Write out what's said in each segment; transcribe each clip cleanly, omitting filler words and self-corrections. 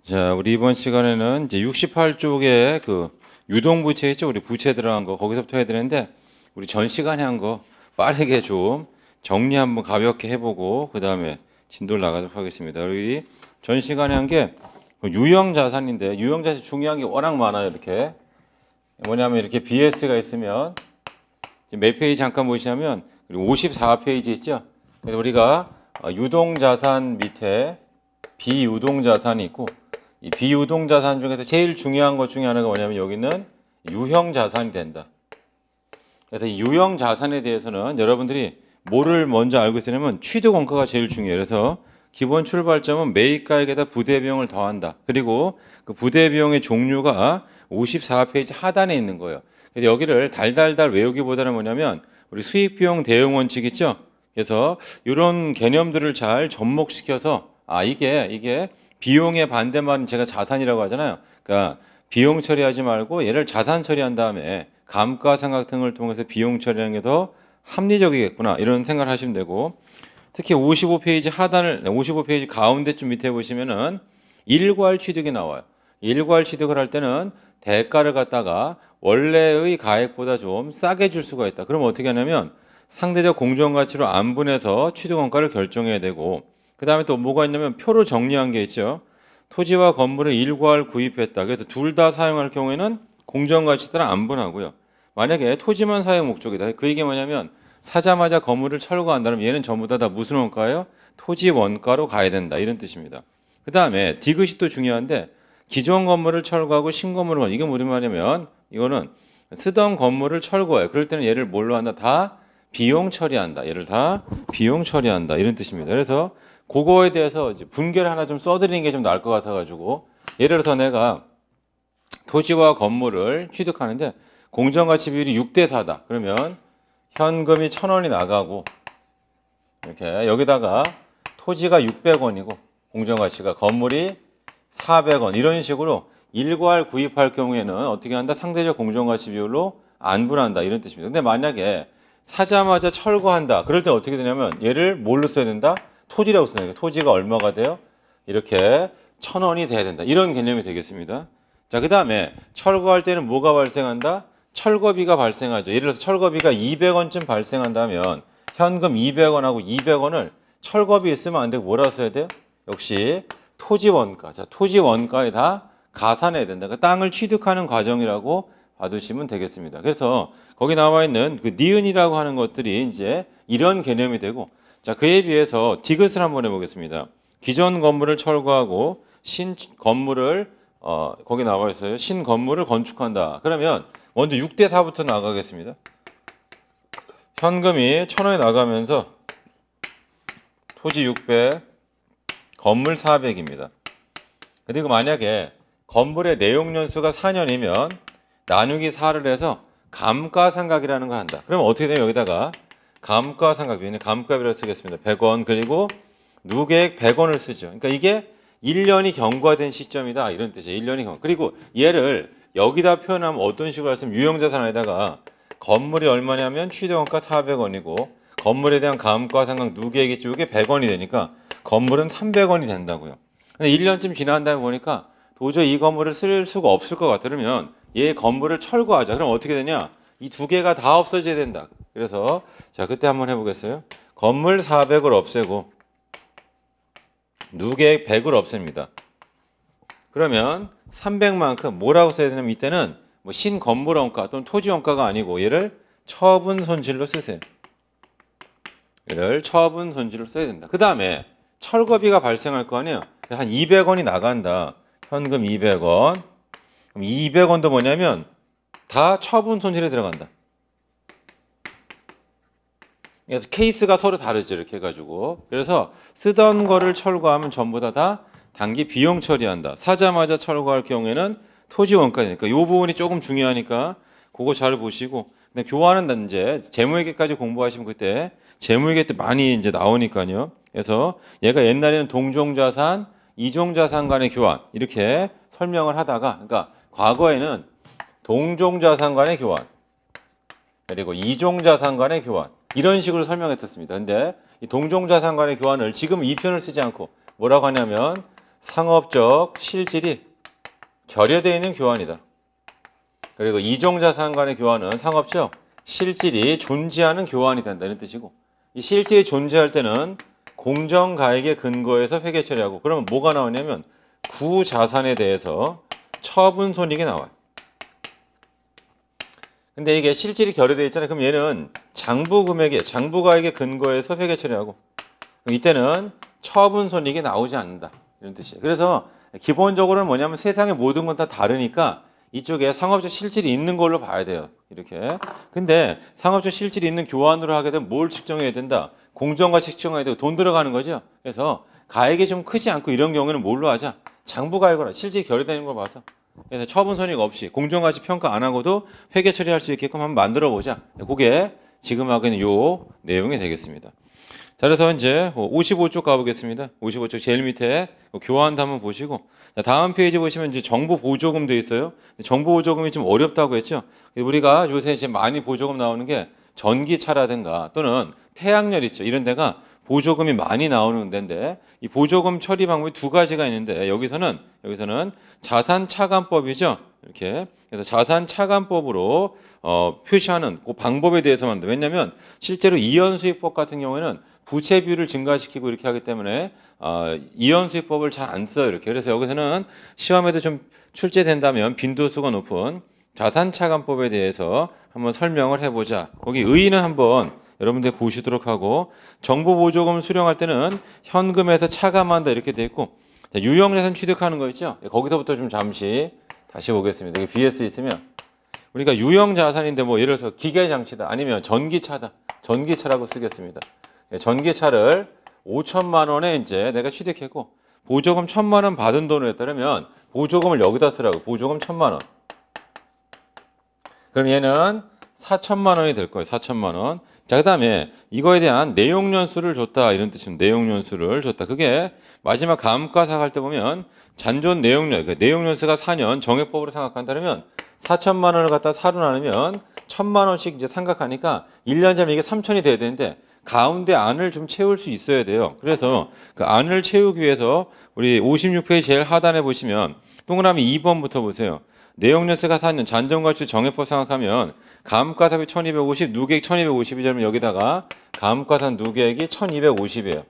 자, 우리 이번 시간에는 이제 68쪽에 그 유동부채 있죠? 우리 부채 들어간 거 거기서부터 해야 되는데 우리 전 시간에 한 거 빠르게 좀 정리 한번 가볍게 해보고 그 다음에 진도를 나가도록 하겠습니다. 우리 전 시간에 한 게 유형 자산인데 유형 자산 중요한 게 워낙 많아요. 이렇게 뭐냐면 이렇게 BS가 있으면 지금 몇 페이지 잠깐 보시냐면 54페이지 있죠? 그래서 우리가 유동자산 밑에 비유동자산이 있고 이 비유동자산 중에서 제일 중요한 것 중에 하나가 뭐냐면 여기는 유형자산이 된다. 그래서 이 유형자산에 대해서는 여러분들이 뭐를 먼저 알고 있으냐면 취득원가가 제일 중요해요. 그래서 기본 출발점은 매입가액에다 부대비용을 더한다. 그리고 그 부대비용의 종류가 54페이지 하단에 있는 거예요. 그래서 여기를 달달달 외우기보다는 뭐냐면 우리 수익비용 대응 원칙 있죠? 그래서 이런 개념들을 잘 접목시켜서 이게 비용의 반대말은 제가 자산이라고 하잖아요. 그러니까 비용 처리하지 말고 얘를 자산 처리한 다음에 감가상각 등을 통해서 비용 처리하는 게 더 합리적이겠구나 이런 생각을 하시면 되고 특히 55페이지 하단을 55페이지 가운데쯤 밑에 보시면은 일괄 취득이 나와요. 일괄 취득을 할 때는 대가를 갖다가 원래의 가액보다 좀 싸게 줄 수가 있다. 그럼 어떻게 하냐면 상대적 공정가치로 안분해서 취득원가를 결정해야 되고 그 다음에 또 뭐가 있냐면 표로 정리한 게 있죠. 토지와 건물을 일괄 구입했다. 그래서 둘 다 사용할 경우에는 공정가치 따라 안분하고요. 만약에 토지만 사용 목적이다. 그 얘기 뭐냐면 사자마자 건물을 철거한다면 얘는 전부 다 무슨 원가예요? 토지 원가로 가야 된다. 이런 뜻입니다. 그 다음에 디귿이 또 중요한데 기존 건물을 철거하고 신건물을 이게 무슨 말이냐면 이거는 쓰던 건물을 철거해. 그럴 때는 얘를 뭘로 한다? 다 비용 처리한다. 얘를 다 비용 처리한다. 이런 뜻입니다. 그래서 그거에 대해서 이제 분결 하나 좀 써드리는 게 좀 나을 것 같아가지고 예를 들어서 내가 토지와 건물을 취득하는데 공정가치 비율이 6대 4다. 그러면 현금이 1,000원이 나가고 이렇게 여기다가 토지가 600원이고 공정가치가 건물이 400원 이런 식으로 일괄 구입할 경우에는 어떻게 한다? 상대적 공정가치 비율로 안분한다 이런 뜻입니다. 근데 만약에 사자마자 철거한다. 그럴 때 어떻게 되냐면 얘를 뭘로 써야 된다? 토지라고 써야 돼요. 토지가 얼마가 돼요? 이렇게 1,000원이 돼야 된다. 이런 개념이 되겠습니다. 자, 그 다음에 철거할 때는 뭐가 발생한다? 철거비가 발생하죠. 예를 들어서 철거비가 200원쯤 발생한다면 현금 200원하고 200원을 철거비 있으면 안 되고 뭐라 써야 돼요? 역시 토지 원가. 자, 토지 원가에 다 가산해야 된다. 그러니까 땅을 취득하는 과정이라고 봐두시면 되겠습니다. 그래서 거기 나와 있는 그 니은이라고 하는 것들이 이제 이런 개념이 되고 자, 그에 비해서 디귿을 한번 해보겠습니다. 기존 건물을 철거하고 신 건물을 거기 나와 있어요. 신 건물을 건축한다. 그러면 먼저 6대 4부터 나가겠습니다. 현금이 1,000원이 나가면서 토지 600, 건물 400입니다. 그리고 만약에 건물의 내용 연수가 4년이면 나누기 4를 해서 감가상각이라는 걸 한다. 그럼 어떻게 돼요? 여기다가 감가상각, 감가비를 쓰겠습니다. 100원 그리고 누계액 100원을 쓰죠. 그러니까 이게 1년이 경과된 시점이다. 이런 뜻이에요. 1년이 경과. 그리고 얘를 여기다 표현하면 어떤 식으로 하시면 유형자산에다가 건물이 얼마냐면 취득원가 400원이고 건물에 대한 감가상각 누계액이 쪽에 100원이 되니까 건물은 300원이 된다고요. 근데 1년쯤 지난 다음에 보니까 도저히 이 건물을 쓸 수가 없을 것 같아. 그러면 얘 건물을 철거하자. 그럼 어떻게 되냐? 이 두 개가 다 없어져야 된다. 그래서 자 그때 한번 해보겠어요. 건물 400을 없애고 누계액 100을 없앱니다. 그러면 300만큼 뭐라고 써야 되냐면 이때는 뭐 신건물원가 또는 토지원가가 아니고 얘를 처분 손실로 쓰세요. 얘를 처분 손실로 써야 된다. 그 다음에 철거비가 발생할 거 아니에요. 한 200원이 나간다. 현금 200원. 그럼 200원도 뭐냐면 다 처분 손실에 들어간다. 그래서 케이스가 서로 다르죠. 이렇게 해가지고. 그래서 쓰던 거를 철거하면 전부 다 단기 비용 처리한다. 사자마자 철거할 경우에는 토지 원가니까 이 부분이 조금 중요하니까 그거 잘 보시고. 근데 교환은 이제 재무회계까지 공부하시면 그때 재무회계 때 많이 이제 나오니까요. 그래서 얘가 옛날에는 동종자산, 이종자산 간의 교환 이렇게 설명을 하다가 그러니까 과거에는 동종자산 간의 교환 그리고 이종자산 간의 교환 이런 식으로 설명했었습니다. 근데 이 동종자산 간의 교환을 지금 이 표현을 쓰지 않고 뭐라고 하냐면 상업적 실질이 결여되어 있는 교환이다. 그리고 이종자산 간의 교환은 상업적 실질이 존재하는 교환이 된다 이런 뜻이고, 이 실질이 존재할 때는 공정가액의 근거에서 회계 처리하고, 그러면 뭐가 나오냐면 구자산에 대해서 처분 손익이 나와요. 근데 이게 실질이 결여되어 있잖아요. 그럼 얘는 장부가액의 근거에서 회계 처리하고, 그럼 이때는 처분 손익이 나오지 않는다 이런 뜻이에요. 그래서 기본적으로는 뭐냐면 세상의 모든 건 다 다르니까 이쪽에 상업적 실질이 있는 걸로 봐야 돼요. 이렇게. 근데 상업적 실질이 있는 교환으로 하게 되면 뭘 측정해야 된다? 공정가치 측정해야 되고 돈 들어가는 거죠. 그래서 가액이 좀 크지 않고 이런 경우에는 뭘로 하자? 장부가액으로 실질이 결여되는 걸 봐서. 그래서 처분 손익 없이 공정가치 평가 안 하고도 회계 처리할 수 있게끔 한번 만들어 보자. 그게 지금 하기는 요 내용이 되겠습니다. 자, 그래서 이제 55쪽 가보겠습니다. 55쪽 제일 밑에 교환도 한번 보시고, 자, 다음 페이지 보시면 이제 정부 보조금 돼 있어요. 정부 보조금이 좀 어렵다고 했죠. 우리가 요새 이제 많이 보조금 나오는 게 전기차라든가 또는 태양열 있죠. 이런 데가 보조금이 많이 나오는 데인데, 이 보조금 처리 방법이 두 가지가 있는데 여기서는 자산차감법이죠. 이렇게. 그래서 자산차감법으로 표시하는 그 방법에 대해서만. 왜냐하면 실제로 이연수입법 같은 경우에는 부채 비율을 증가시키고 이렇게 하기 때문에 이연수입법을 잘 안 써요. 이렇게. 그래서 여기서는 시험에도 좀 출제된다면 빈도수가 높은 자산차감법에 대해서 한번 설명을 해보자. 거기 의의는 한번 여러분들 보시도록 하고, 정부 보조금 수령할 때는 현금에서 차감한다 이렇게 돼 있고, 자, 유형자산 취득하는 거 있죠. 거기서부터 좀 잠시 다시 보겠습니다. 여기 BS 있으면 우리가 유형자산인데 뭐 예를 들어서 기계장치다 아니면 전기차다, 전기차라고 쓰겠습니다. 전기차를 5천만 원에 이제 내가 취득했고 보조금 1,000만 원 받은 돈을 했다면 보조금을 여기다 쓰라고. 보조금 1,000만 원. 그럼 얘는 4천만 원이 될 거예요. 4천만 원. 자, 그다음에 이거에 대한 내용연수를 줬다 이런 뜻입니다. 내용연수를 줬다. 그게 마지막 감가상 할 때 보면 잔존 내용연, 그러니까 내용연수가 4년 정액법으로 생각한다면 4천만 원을 갖다 4로 나누면 1,000만 원씩 이제 생각하니까 1년 전에 이게 3천이 돼야 되는데 가운데 안을 좀 채울 수 있어야 돼요. 그래서 그 안을 채우기 위해서 우리 56페이지 제일 하단에 보시면 동그라미 2번부터 보세요. 내용연수가 4년 잔존가치 정액법 생각하면 감가상이 1250, 누계액 1250이라면 여기다가 감가상 누계액이 1250이에요.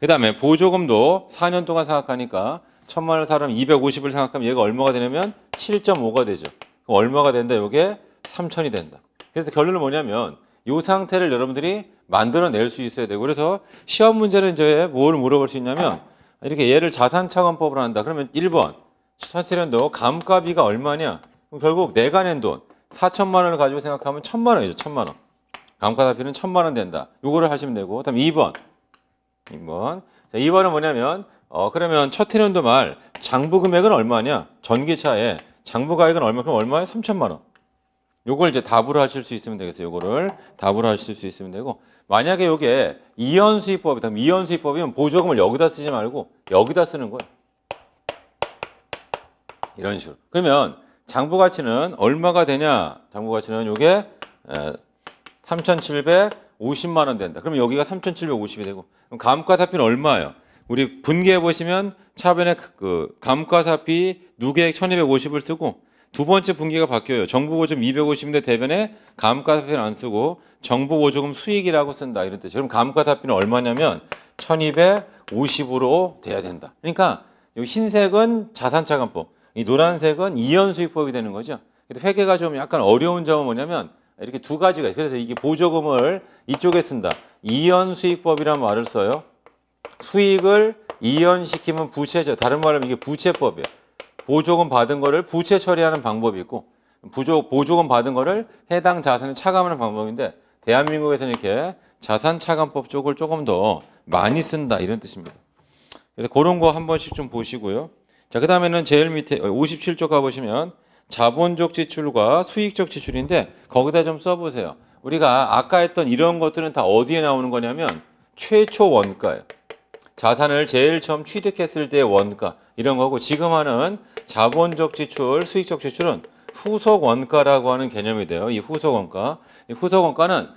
그 다음에 보조금도 4년 동안 생각하니까 1,000만 원을 사람 250을 생각하면 얘가 얼마가 되냐면 7.5가 되죠. 그럼 얼마가 된다? 이게 3천이 된다. 그래서 결론은 뭐냐면 이 상태를 여러분들이 만들어낼 수 있어야 되고, 그래서 시험 문제는 이제 뭘 물어볼 수 있냐면 이렇게 얘를 자산차감법으로 한다. 그러면 1번 첫째년도 감가비가 얼마냐? 그럼 결국 내가 낸 돈 4천만 원을 가지고 생각하면 1,000만 원이죠. 1,000만 원. 감가비는 1,000만 원 된다. 요거를 하시면 되고, 그다음 2번. 자, 2번은 뭐냐면 그러면 첫 해년도 말 장부 금액은 얼마냐? 전기차에 장부 가액은 얼마? 그럼 얼마에? 3천만 원. 요걸 이제 답으로 하실 수 있으면 되겠어요. 요거를 답으로 하실 수 있으면 되고, 만약에 요게 이연수입법이다. 이연수입법이면 보조금을 여기다 쓰지 말고 여기다 쓰는 거예요. 이런 식으로. 그러면 장부 가치는 얼마가 되냐? 장부 가치는 요게 3,750만 원 된다. 그러면 여기가 3,750이 되고, 그럼 감가사비는 얼마예요? 우리 분개해 보시면 차변에 그 감가사비 누계액 1,250을 쓰고 두 번째 분기가 바뀌어요. 정부보조금 250인데 대변에 감가사비는 안 쓰고 정부보조금 수익이라고 쓴다 이런 뜻이에요. 그럼 감가사비는 얼마냐면 1,250으로 돼야 된다. 그러니까 이 흰색은 자산차감법, 이 노란색은 이연수익법이 되는 거죠. 회계가 좀 약간 어려운 점은 뭐냐면 이렇게 두 가지가 있어요. 그래서 이게 보조금을 이쪽에 쓴다. 이연수익법이라는 말을 써요. 수익을 이연시키면 부채죠. 다른 말로 이게 부채법이에요. 보조금 받은 거를 부채 처리하는 방법이 있고, 보조금 받은 거를 해당 자산에 차감하는 방법인데, 대한민국에서는 이렇게 자산차감법 쪽을 조금 더 많이 쓴다 이런 뜻입니다. 그래서 그런 거 한 번씩 좀 보시고요. 자, 그 다음에는 제일 밑에 57쪽 가보시면 자본적 지출과 수익적 지출인데 거기다 좀 써보세요. 우리가 아까 했던 이런 것들은 다 어디에 나오는 거냐면 최초 원가예요. 자산을 제일 처음 취득했을 때의 원가 이런 거고, 지금 하는 자본적 지출, 수익적 지출은 후속 원가라고 하는 개념이 돼요. 이 후속 원가. 이 후속 원가는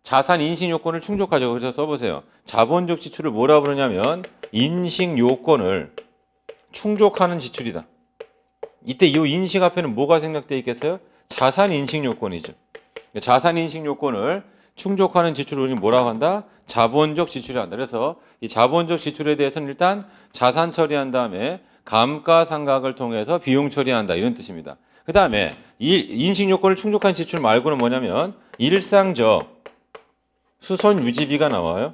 자산 인식 요건을 충족하죠. 그래서 써보세요. 자본적 지출을 뭐라 부르냐면 인식 요건을 충족하는 지출이다. 이때 이 인식 앞에는 뭐가 생략되어 있겠어요? 자산 인식 요건이죠. 자산 인식 요건을 충족하는 지출을 우리는 뭐라고 한다? 자본적 지출이라 한다. 그래서 이 자본적 지출에 대해서는 일단 자산 처리한 다음에 감가상각을 통해서 비용 처리한다 이런 뜻입니다. 그 다음에 이 인식 요건을 충족한 지출 말고는 뭐냐면 일상적 수선 유지비가 나와요.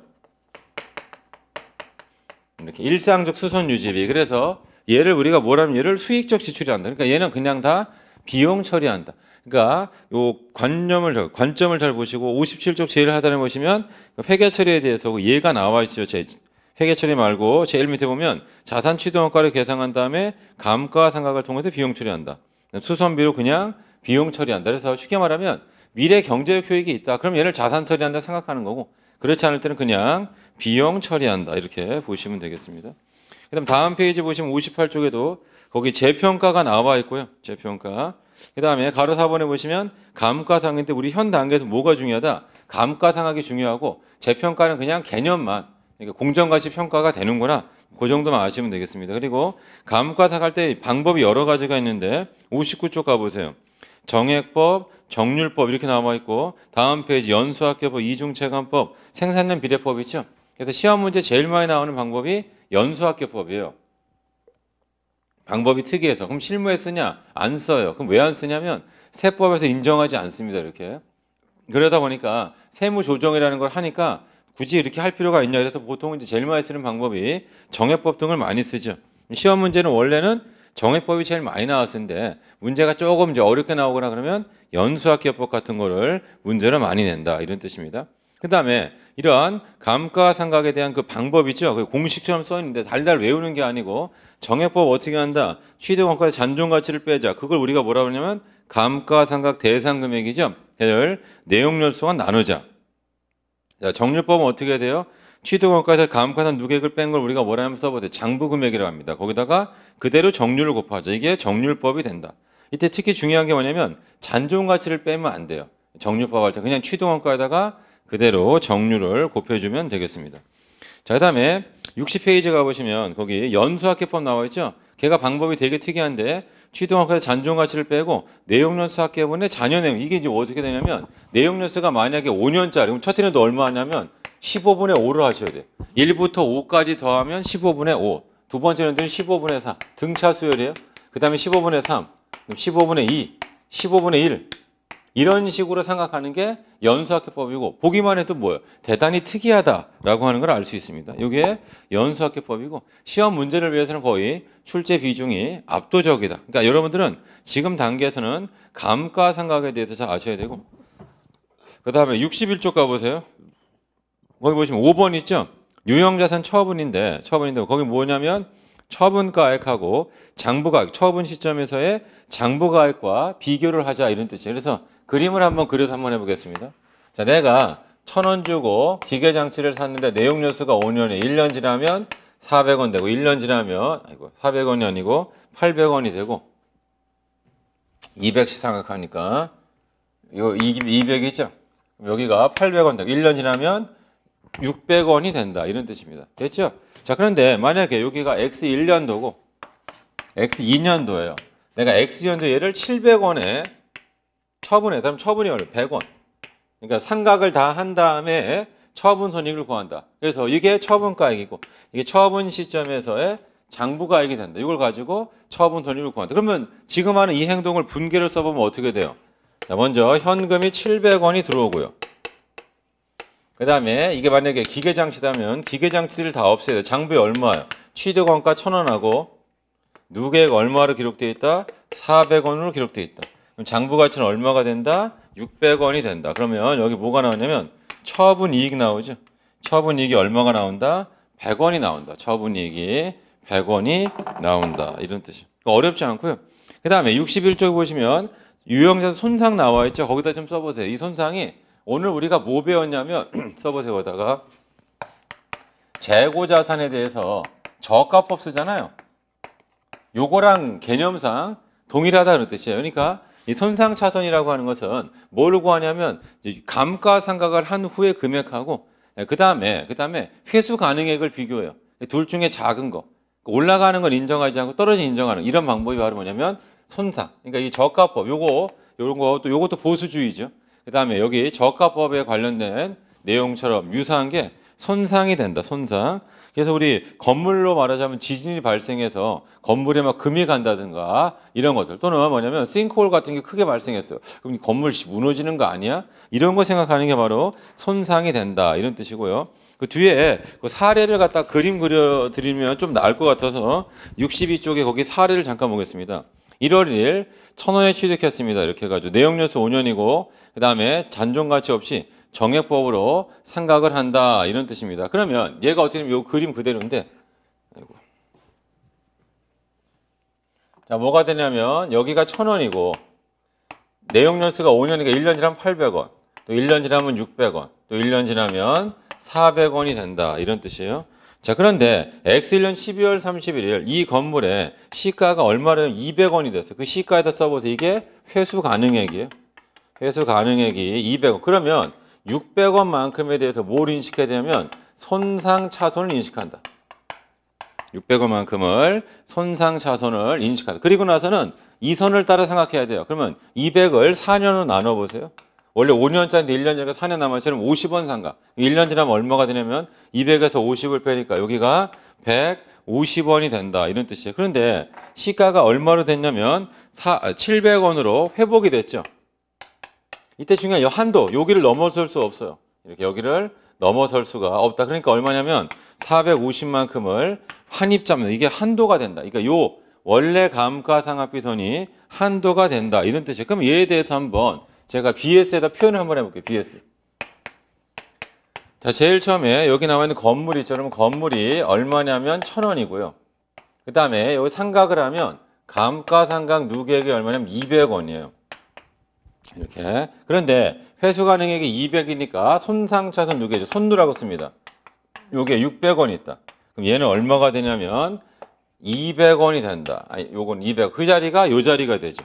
이렇게 일상적 수선 유지비. 그래서 얘를 우리가 뭐라면 얘를 수익적 지출이 한다. 그러니까 얘는 그냥 다 비용 처리한다. 그러니까 요 관점을 잘 보시고 57쪽 제일 하단에 보시면 회계 처리에 대해서 얘가 나와 있어요. 회계 처리 말고 제일 밑에 보면 자산 취득원가를 계산한 다음에 감가상각을 통해서 비용 처리한다. 수선비로 그냥 비용 처리한다. 그래서 쉽게 말하면 미래 경제적 효익이 있다. 그럼 얘를 자산 처리한다 생각하는 거고 그렇지 않을 때는 그냥 비용 처리한다. 이렇게 보시면 되겠습니다. 그다음 다음 페이지 보시면 58쪽에도 거기 재평가가 나와 있고요. 재평가. 그다음에 가로 4번에 보시면 감가상각인데 우리 현 단계에서 뭐가 중요하다? 감가상각이 중요하고 재평가는 그냥 개념만 그러니까 공정가치 평가가 되는구나. 그 정도만 아시면 되겠습니다. 그리고 감가상각할 때 방법이 여러 가지가 있는데 59쪽 가보세요. 정액법, 정률법 이렇게 나와 있고 다음 페이지 연수학계법, 이중체감법, 생산량 비례법 있죠. 그래서 시험 문제 제일 많이 나오는 방법이 연수학계법이에요. 방법이 특이해서 그럼 실무에 쓰냐? 안 써요. 그럼 왜 안 쓰냐면 세법에서 인정하지 않습니다. 이렇게 그러다 보니까 세무조정이라는 걸 하니까 굳이 이렇게 할 필요가 있냐 그래서 보통 이제 제일 많이 쓰는 방법이 정액법 등을 많이 쓰죠. 시험 문제는 원래는 정액법이 제일 많이 나왔는데 문제가 조금 이제 어렵게 나오거나 그러면 연수학계법 같은 거를 문제로 많이 낸다 이런 뜻입니다. 그 다음에 이러한 감가상각에 대한 그 방법이죠. 그 공식처럼 써 있는데 달달 외우는 게 아니고 정액법 어떻게 한다? 취득원가의 잔존가치를 빼자. 그걸 우리가 뭐라고 하냐면 감가상각 대상금액이죠. 얘를 내용연수와 나누자. 자, 정률법은 어떻게 돼요? 취득원가에서 감가상 누계액을 뺀 걸 우리가 뭐라면 써보세요. 장부금액이라고 합니다. 거기다가 그대로 정률을 곱하죠. 이게 정률법이 된다. 이때 특히 중요한 게 뭐냐면 잔존가치를 빼면 안 돼요. 정률법 할 때 그냥 취득원가에다가 그대로 정률을 곱해주면 되겠습니다. 자, 그 다음에 60페이지 가보시면 거기 연수학계법 나와 있죠. 걔가 방법이 되게 특이한데 취득원가에서 잔존가치를 빼고 내용연수학계법의 잔여 내용 이게 이제 어떻게 되냐면 내용연수가 만약에 5년짜리 그럼 첫 해는 얼마 하냐면 15분의 5를 하셔야 돼요. 1부터 5까지 더하면 15분의 5. 두 번째 연도는 15분의 4. 등차 수열이에요. 그 다음에 15분의 3. 15분의 2. 15분의 1. 이런 식으로 생각하는 게 연수학계법이고 보기만 해도 뭐예요? 대단히 특이하다라고 하는 걸 알 수 있습니다. 이게 연수학계법이고 시험 문제를 위해서는 거의 출제 비중이 압도적이다. 그러니까 여러분들은 지금 단계에서는 감가상각에 대해서 잘 아셔야 되고 그 다음에 61쪽 가보세요. 거기 보시면 5번 있죠? 유형자산 처분인데 거기 뭐냐면 처분가액하고 장부가액, 처분 시점에서의 장부가액과 비교를 하자 이런 뜻이에요. 그래서 그림을 한번 그려서 한번 해보겠습니다. 자, 내가 1,000원 주고 기계장치를 샀는데 내용연수가 5년에 1년 지나면 400원 되고 1년 지나면 400원이 아니고 800원이 되고 200씩 생각하니까 이거 200이죠? 여기가 800원 되고 1년 지나면 600원이 된다 이런 뜻입니다. 됐죠? 자, 그런데 만약에 여기가 X1년도고 X2년도예요. 내가 X년도 얘를 700원에 처분해. 그럼 처분이 얼마? 100원. 그러니까 상각을 다 한 다음에 처분 손익을 구한다. 그래서 이게 처분가액이고 이게 처분 시점에서의 장부가액이 된다. 이걸 가지고 처분 손익을 구한다. 그러면 지금 하는 이 행동을 분계를 써보면 어떻게 돼요? 자, 먼저 현금이 700원이 들어오고요. 그 다음에 이게 만약에 기계장치다면 기계장치를 다 없애야 돼요. 장부에 얼마예요? 취득원가 1,000원하고 누계액 얼마로 기록되어 있다? 400원으로 기록되어 있다. 그럼 장부가치는 얼마가 된다? 600원이 된다. 그러면 여기 뭐가 나오냐면 처분이익 나오죠. 처분이익이 얼마가 나온다? 100원이 나온다. 처분이익이 100원이 나온다. 이런 뜻이에요. 어렵지 않고요. 그 다음에 61쪽 보시면 유형자산 손상 나와 있죠. 거기다 좀 써보세요. 이 손상이 오늘 우리가 뭐 배웠냐면 써보세요. 거기다가 재고자산에 대해서 저가법 쓰잖아요. 요거랑 개념상 동일하다는 뜻이에요. 그러니까 이 손상차손이라고 하는 것은 뭘 구하냐면 감가상각을 한 후에 금액하고 그 다음에 회수 가능액을 비교해요. 둘 중에 작은 거. 올라가는 건 인정하지 않고 떨어지는 인정하는 이런 방법이 바로 뭐냐면 손상. 그러니까 이 저가법 요것도 보수주의죠. 그다음에 여기 저가법에 관련된 내용처럼 유사한 게 손상이 된다. 손상. 그래서 우리 건물로 말하자면 지진이 발생해서 건물에 막 금이 간다든가 이런 것들 또는 뭐냐면 싱크홀 같은 게 크게 발생했어요. 그럼 이 건물 무너지는 거 아니야? 이런 거 생각하는 게 바로 손상이 된다 이런 뜻이고요. 그 뒤에 그 사례를 갖다 그림 그려드리면 좀 나을 것 같아서 62쪽에 거기 사례를 잠깐 보겠습니다. 1월 1일 1,000원에 취득했습니다. 이렇게 해가지고 내용연수 5년이고 그 다음에 잔존가치 없이 정액법으로 상각을 한다 이런 뜻입니다. 그러면 얘가 어떻게 되면 이 그림 그대로인데 아이고. 자 뭐가 되냐면 여기가 1,000원이고 내용연수가 5년이니까 1년 지나면 800원 또 1년 지나면 600원 또 1년 지나면 400원이 된다 이런 뜻이에요. 자 그런데 X1년 12월 31일 이 건물의 시가가 얼마냐면 200원이 됐어요. 그 시가에다 써보세요. 이게 회수 가능액이에요. 회수 가능액이 200원. 그러면 600원만큼에 대해서 뭘 인식해야 되냐면 손상차손을 인식한다. 600원만큼을 손상차손을 인식한다. 그리고 나서는 이 선을 따라 생각해야 돼요. 그러면 200을 4년으로 나눠보세요. 원래 5년짜리인데 1년 지나니까 4년 남았으면 50원 상각. 1년 지나면 얼마가 되냐면 200에서 50을 빼니까 여기가 150원이 된다. 이런 뜻이에요. 그런데 시가가 얼마로 됐냐면 700원으로 회복이 됐죠. 이때 중요한 이 한도, 여기를 넘어설 수 없어요. 이렇게 여기를 넘어설 수가 없다. 그러니까 얼마냐면 450만큼을 환입자면 이게 한도가 된다. 그러니까 요 원래 감가상각비선이 한도가 된다. 이런 뜻이에요. 그럼 얘에 대해서 한번 제가 BS에다 표현을 한번 해볼게요. BS. 자, 제일 처음에 여기 나와 있는 건물이 있죠. 그러면 건물이 얼마냐면 1,000원이고요. 그 다음에 여기 상각을 하면 감가상각 누계액이 얼마냐면 200원이에요. 이렇게. 그런데 회수 가능액이 200이니까 손상차손 누계죠. 손누라고 씁니다. 요게 600원이 있다. 그럼 얘는 얼마가 되냐면 200원이 된다. 아니, 요건 200. 그 자리가 요 자리가 되죠.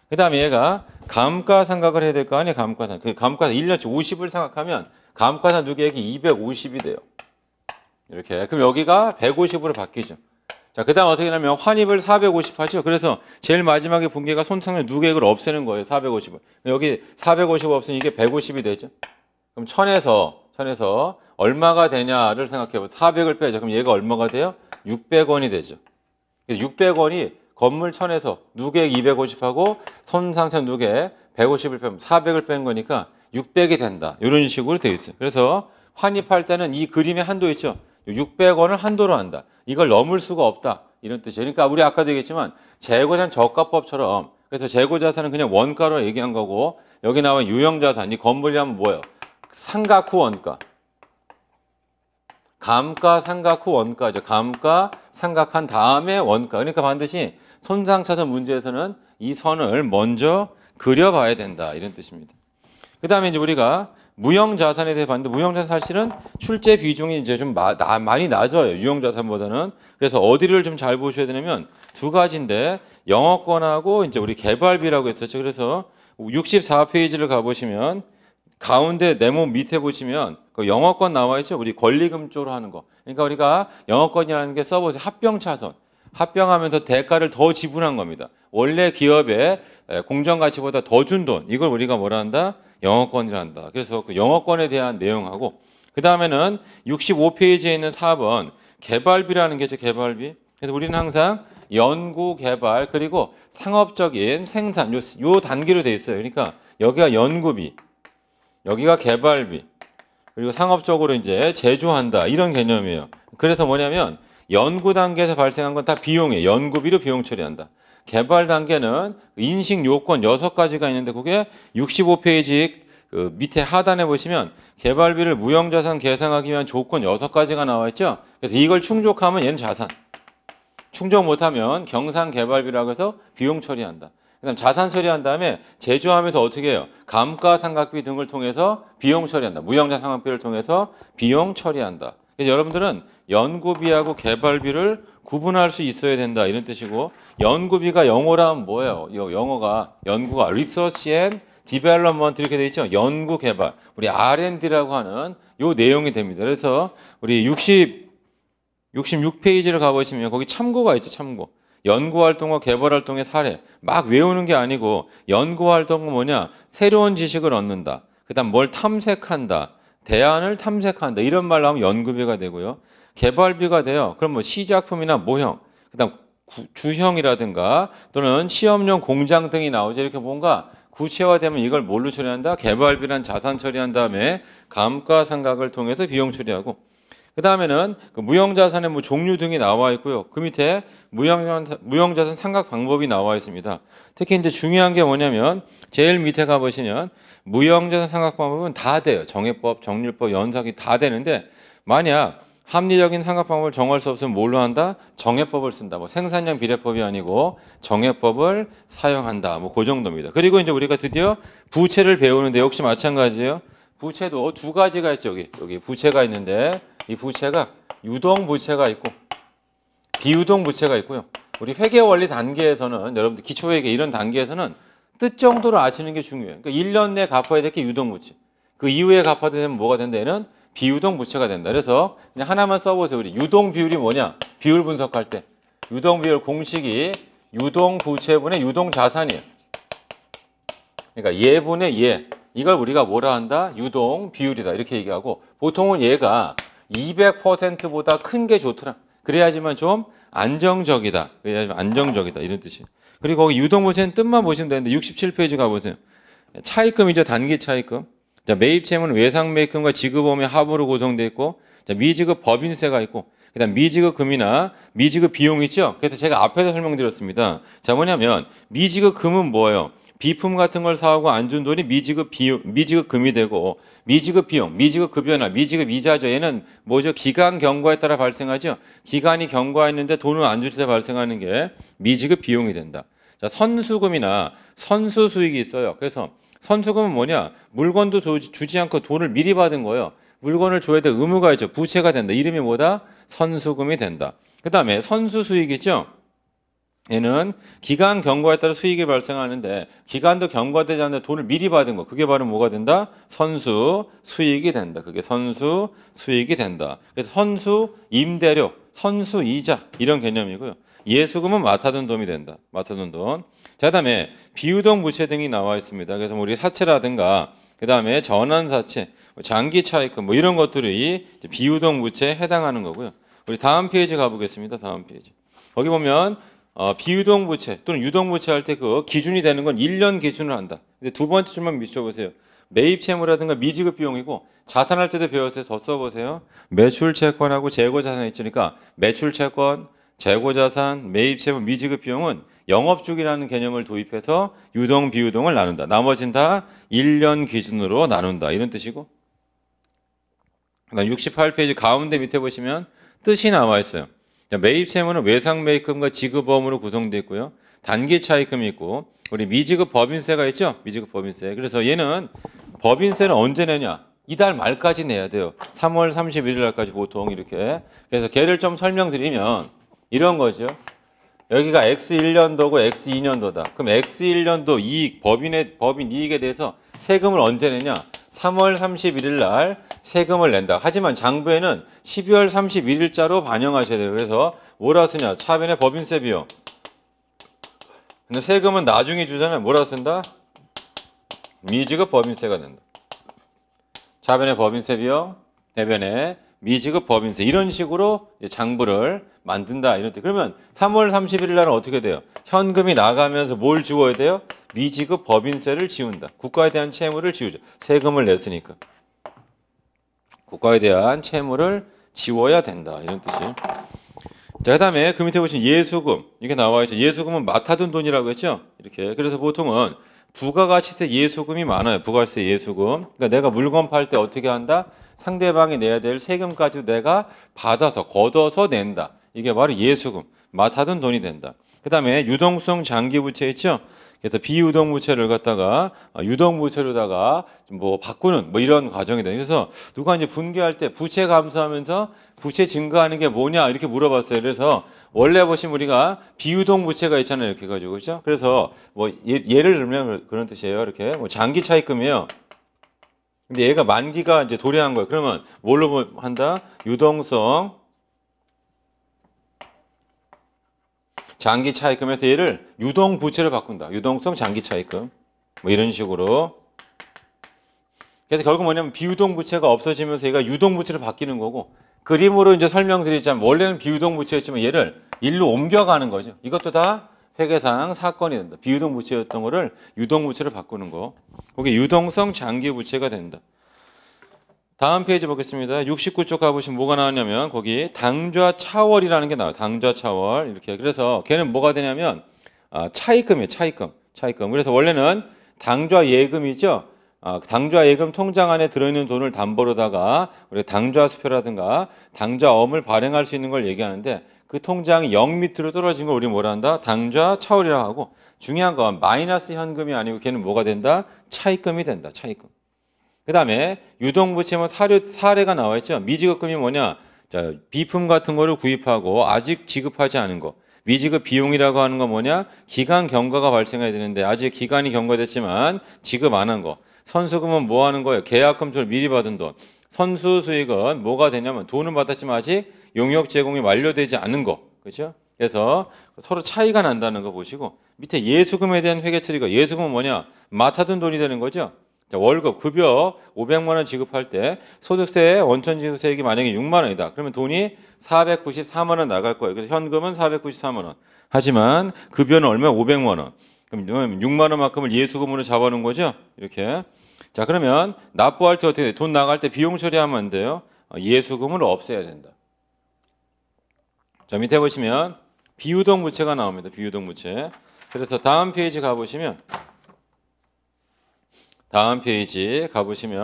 그 다음에 얘가 감가상각을 해야 될 거 아니에요. 감가상각. 그 감가상 1년치 50을 생각하면 감가상 누계액이 250이 돼요. 이렇게. 그럼 여기가 150으로 바뀌죠. 자, 그 다음 어떻게 하냐면 환입을 450 하죠. 그래서 제일 마지막에 분계가 손상률 누계액을 없애는 거예요. 450을. 여기 450 없으면 이게 150이 되죠. 그럼 1000에서 얼마가 되냐를 생각해보세요. 400을 빼죠. 그럼 얘가 얼마가 돼요? 600원이 되죠. 600원이 건물 1000에서 누계액 250하고 손상차 누계액 150을 빼면 400을 뺀 거니까 600이 된다. 이런 식으로 되어 있어요. 그래서 환입할 때는 이 그림의 한도 있죠. 600원을 한도로 한다. 이걸 넘을 수가 없다. 이런 뜻이에요. 그러니까 우리 아까도 얘기했지만 재고자산 저가법처럼 그래서 재고자산은 그냥 원가로 얘기한 거고 여기 나온 유형자산, 이 건물이라면 뭐예요? 상각 후 원가. 감가 상각 후 원가죠. 감가 상각한 다음에 원가. 그러니까 반드시 손상차손 문제에서는 이 선을 먼저 그려봐야 된다. 이런 뜻입니다. 그 다음에 이제 우리가 무형자산에 대해 봤는데 무형자산 사실은 출제 비중이 이제 좀 많이 낮아요. 유형자산보다는. 그래서 어디를 좀 잘 보셔야 되냐면 두 가지인데 영업권하고 이제 우리 개발비라고 했었죠. 그래서 64페이지를 가보시면 가운데 네모 밑에 보시면 그 영업권 나와 있죠. 우리 권리금 쪽으로 하는 거. 그러니까 우리가 영업권이라는 게 써보세요. 합병차손. 합병하면서 대가를 더 지불한 겁니다. 원래 기업에 공정가치보다 더 준 돈. 이걸 우리가 뭐라 한다? 영업권이라 한다. 그래서 그 영업권에 대한 내용하고 그 다음에는 65페이지에 있는 4번 개발비라는 게 있죠. 개발비. 그래서 우리는 항상 연구 개발 그리고 상업적인 생산 요 단계로 돼 있어요. 그러니까 여기가 연구비, 여기가 개발비, 그리고 상업적으로 이제 제조한다 이런 개념이에요. 그래서 뭐냐면 연구 단계에서 발생한 건 다 비용이에요. 연구비로 비용 처리한다. 개발 단계는 인식 요건 6가지가 있는데 그게 65페이지 그 밑에 하단에 보시면 개발비를 무형자산 계상하기 위한 조건 6가지가 나와 있죠. 그래서 이걸 충족하면 얘는 자산. 충족 못하면 경상개발비라고 해서 비용 처리한다. 그다음 자산 처리한 다음에 제조하면서 어떻게 해요? 감가상각비 등을 통해서 비용 처리한다. 무형자산상각비를 통해서 비용 처리한다. 그래서 여러분들은 연구비하고 개발비를 구분할 수 있어야 된다 이런 뜻이고 연구비가 영어라면 뭐예요? 영어가 연구가 Research and Development 이렇게 돼 있죠. 연구 개발 우리 R&D라고 하는 요 내용이 됩니다. 그래서 우리 66페이지를 가보시면 거기 참고가 있죠. 참고. 연구활동과 개발활동의 사례. 막 외우는 게 아니고 연구활동은 뭐냐? 새로운 지식을 얻는다. 그 다음 뭘 탐색한다. 대안을 탐색한다. 이런 말 나오면 연구비가 되고요. 개발비가 돼요. 그럼 뭐 시작품이나 모형, 그 다음 주형이라든가 또는 시험용 공장 등이 나오죠. 이렇게 뭔가 구체화되면 이걸 뭘로 처리한다? 개발비란 자산 처리한 다음에 감가상각을 통해서 비용 처리하고 그 다음에는 그 무형자산의 뭐 종류 등이 나와 있고요. 그 밑에 무형자산 상각 방법이 나와 있습니다. 특히 이제 중요한 게 뭐냐면 제일 밑에 가보시면 무형자산 상각 방법은 다 돼요. 정해법, 정률법, 연산이 다 되는데 만약 합리적인 상각 방법을 정할 수 없으면 뭘로 한다? 정해법을 쓴다. 뭐 생산량 비례법이 아니고 정해법을 사용한다. 뭐 그 정도입니다. 그리고 이제 우리가 드디어 부채를 배우는데 역시 마찬가지예요. 부채도 두 가지가 있죠. 여기 부채가 있는데 이 부채가 유동 부채가 있고 비유동 부채가 있고요. 우리 회계 원리 단계에서는 여러분들 기초회계 이런 단계에서는 뜻 정도로 아시는 게 중요해요. 그러니까 1년 내에 갚아야 될 게 유동 부채. 그 이후에 갚아도 되면 뭐가 된다? 얘는 비유동 부채가 된다. 그래서 그냥 하나만 써보세요. 우리 유동 비율이 뭐냐? 비율 분석할 때 유동 비율 공식이 유동 부채분의 유동 자산이에요. 그러니까 예분의 예. 이걸 우리가 뭐라 한다? 유동 비율이다. 이렇게 얘기하고 보통은 얘가 200%보다 큰 게 좋더라. 그래야지만 좀 안정적이다. 그래야지만 안정적이다. 이런 뜻이에요. 그리고 거기 유동부채는 뜻만 보시면 되는데 67페이지 가보세요. 차입금이죠. 단기 차입금. 자, 매입채무는 외상매입금과 지급보험의 합으로 구성되어 있고 자, 미지급 법인세가 있고 그다음 미지급 금이나 미지급 비용 있죠. 그래서 제가 앞에서 설명드렸습니다. 자, 뭐냐면 미지급 금은 뭐예요? 비품 같은 걸 사오고 안 준 돈이 미지급 비용, 미지급 금이 되고 미지급 비용, 미지급 급여나 미지급 이자죠. 얘는 뭐죠? 기간 경과에 따라 발생하죠. 기간이 경과했는데 돈을 안 줄 때 발생하는 게 미지급 비용이 된다. 자, 선수금이나 선수 수익이 있어요. 그래서 선수금은 뭐냐? 물건도 주지 않고 돈을 미리 받은 거예요. 물건을 줘야 될 의무가 있죠. 부채가 된다. 이름이 뭐다? 선수금이 된다. 그 다음에 선수 수익이죠. 얘는 기간 경과에 따라 수익이 발생하는데 기간도 경과되지 않는데 돈을 미리 받은 거 그게 바로 뭐가 된다? 선수 수익이 된다. 그게 선수 수익이 된다. 그래서 선수 임대료, 선수 이자 이런 개념이고요. 예수금은 맡아둔 돈이 된다. 맡아둔 돈. 자, 그다음에 비유동 부채 등이 나와 있습니다. 그래서 우리 사채라든가 그다음에 전환사채, 장기 차입금 뭐 이런 것들이 비유동 부채에 해당하는 거고요. 우리 다음 페이지 가보겠습니다. 다음 페이지. 거기 보면 비유동 부채 또는 유동 부채 할 때 그 기준이 되는 건 1년 기준으로 한다. 근데 두 번째 줄만 미쳐보세요. 매입 채무라든가 미지급 비용이고 자산할 때도 배웠어요. 더 써보세요. 매출 채권하고 재고 자산 있으니까 매출 채권, 재고 자산, 매입 채무, 미지급 비용은 영업주기라는 개념을 도입해서 유동 비유동을 나눈다. 나머지는 다 1년 기준으로 나눈다. 이런 뜻이고. 그다음 68페이지 가운데 밑에 보시면 뜻이 나와 있어요. 매입 채무는 외상 매입금과 지급보험으로 구성되어 있고요. 단기 차입금이 있고 우리 미지급 법인세가 있죠. 미지급 법인세. 그래서 얘는 법인세는 언제 내냐? 이달 말까지 내야 돼요. 3월 31일 날까지 보통 이렇게. 그래서 걔를 좀 설명드리면 이런 거죠. 여기가 X1년도고 X2년도다. 그럼 X1년도 이익, 법인 이익에 대해서 세금을 언제 내냐? 3월 31일 날 세금을 낸다. 하지만 장부에는 12월 31일자로 반영하셔야 돼요. 그래서 뭐라 쓰냐? 차변의 법인세 비용. 근데 세금은 나중에 주잖아요. 뭐라 쓴다? 미지급 법인세가 된다. 차변의 법인세 비용, 대변의 미지급 법인세 이런 식으로 장부를 만든다 이런 뜻. 그러면 3월 31일 날은 어떻게 돼요? 현금이 나가면서 뭘 지워야 돼요? 미지급 법인세를 지운다. 국가에 대한 채무를 지우죠. 세금을 냈으니까. 국가에 대한 채무를 지워야 된다. 이런 뜻이. 자, 그다음에 그 밑에 보시면 예수금. 이게 나와 있죠. 예수금은 맡아둔 돈이라고 했죠. 이렇게. 그래서 보통은 부가가치세 예수금이 많아요. 부가가치세 예수금. 그러니까 내가 물건 팔 때 어떻게 한다? 상대방이 내야 될 세금까지 내가 받아서 걷어서 낸다. 이게 바로 예수금. 맡아둔 돈이 된다. 그다음에 유동성 장기부채 있죠. 그래서 비유동부채를 갖다가 유동부채로다가 뭐 바꾸는 뭐 이런 과정이 돼요. 그래서 누가 이제 분기할 때 부채 감소하면서 부채 증가하는 게 뭐냐 이렇게 물어봤어요. 그래서 원래 보시면 우리가 비유동부채가 있잖아요. 이렇게 해가지고 그렇죠? 그래서 뭐 예를 들면 그런 뜻이에요. 이렇게 뭐 장기 차입금이에요. 근데 얘가 만기가 이제 도래한 거예요. 그러면 뭘로 한다? 유동성 장기 차입금에서 얘를 유동 부채로 바꾼다. 유동성 장기 차입금. 뭐 이런 식으로. 그래서 결국 뭐냐면 비유동 부채가 없어지면서 얘가 유동 부채로 바뀌는 거고, 그림으로 이제 설명드리자면 원래는 비유동 부채였지만 얘를 일로 옮겨가는 거죠. 이것도 다 회계상 사건이 된다. 비유동 부채였던 거를 유동 부채로 바꾸는 거. 거기 유동성 장기 부채가 된다. 다음 페이지 보겠습니다. 69쪽 가보시면 뭐가 나왔냐면 거기 당좌 차월이라는 게 나와요. 당좌 차월 이렇게. 그래서 걔는 뭐가 되냐면 차입금이에요. 차입금. 그래서 원래는 당좌 예금이죠. 당좌 예금 통장 안에 들어있는 돈을 담보로다가 우리 당좌 수표라든가 당좌엄을 발행할 수 있는 걸 얘기하는데, 그 통장이 0 밑으로 떨어진 걸 우리 뭐라 한다? 당좌 차월이라고 하고, 중요한 건 마이너스 현금이 아니고 걔는 뭐가 된다? 차입금이 된다. 차입금. 그 다음에 유동부채 뭐 사례가 나와 있죠. 미지급금이 뭐냐? 자, 비품 같은 거를 구입하고 아직 지급하지 않은 거. 미지급 비용이라고 하는 건 뭐냐? 기간 경과가 발생해야 되는데 아직 기간이 경과됐지만 지급 안 한 거. 선수금은 뭐 하는 거예요? 계약금을 미리 받은 돈. 선수 수익은 뭐가 되냐면 돈은 받았지만 아직 용역 제공이 완료되지 않은 거. 그렇죠? 그래서 서로 차이가 난다는 거 보시고, 밑에 예수금에 대한 회계 처리가, 예수금은 뭐냐? 맡아둔 돈이 되는 거죠. 자, 월급, 급여 500만 원 지급할 때 소득세 원천징수세액이 만약에 6만 원이다. 그러면 돈이 494만 원 나갈 거예요. 그래서 현금은 494만 원. 하지만 급여는 얼마? 500만 원. 그럼 6만 원만큼을 예수금으로 잡아놓은 거죠. 이렇게. 자, 그러면 납부할 때 어떻게 돼? 돈 나갈 때 비용 처리하면 안 돼요. 예수금을 없애야 된다. 자, 밑에 보시면 비유동 부채가 나옵니다. 비유동 부채. 그래서 다음 페이지 가보시면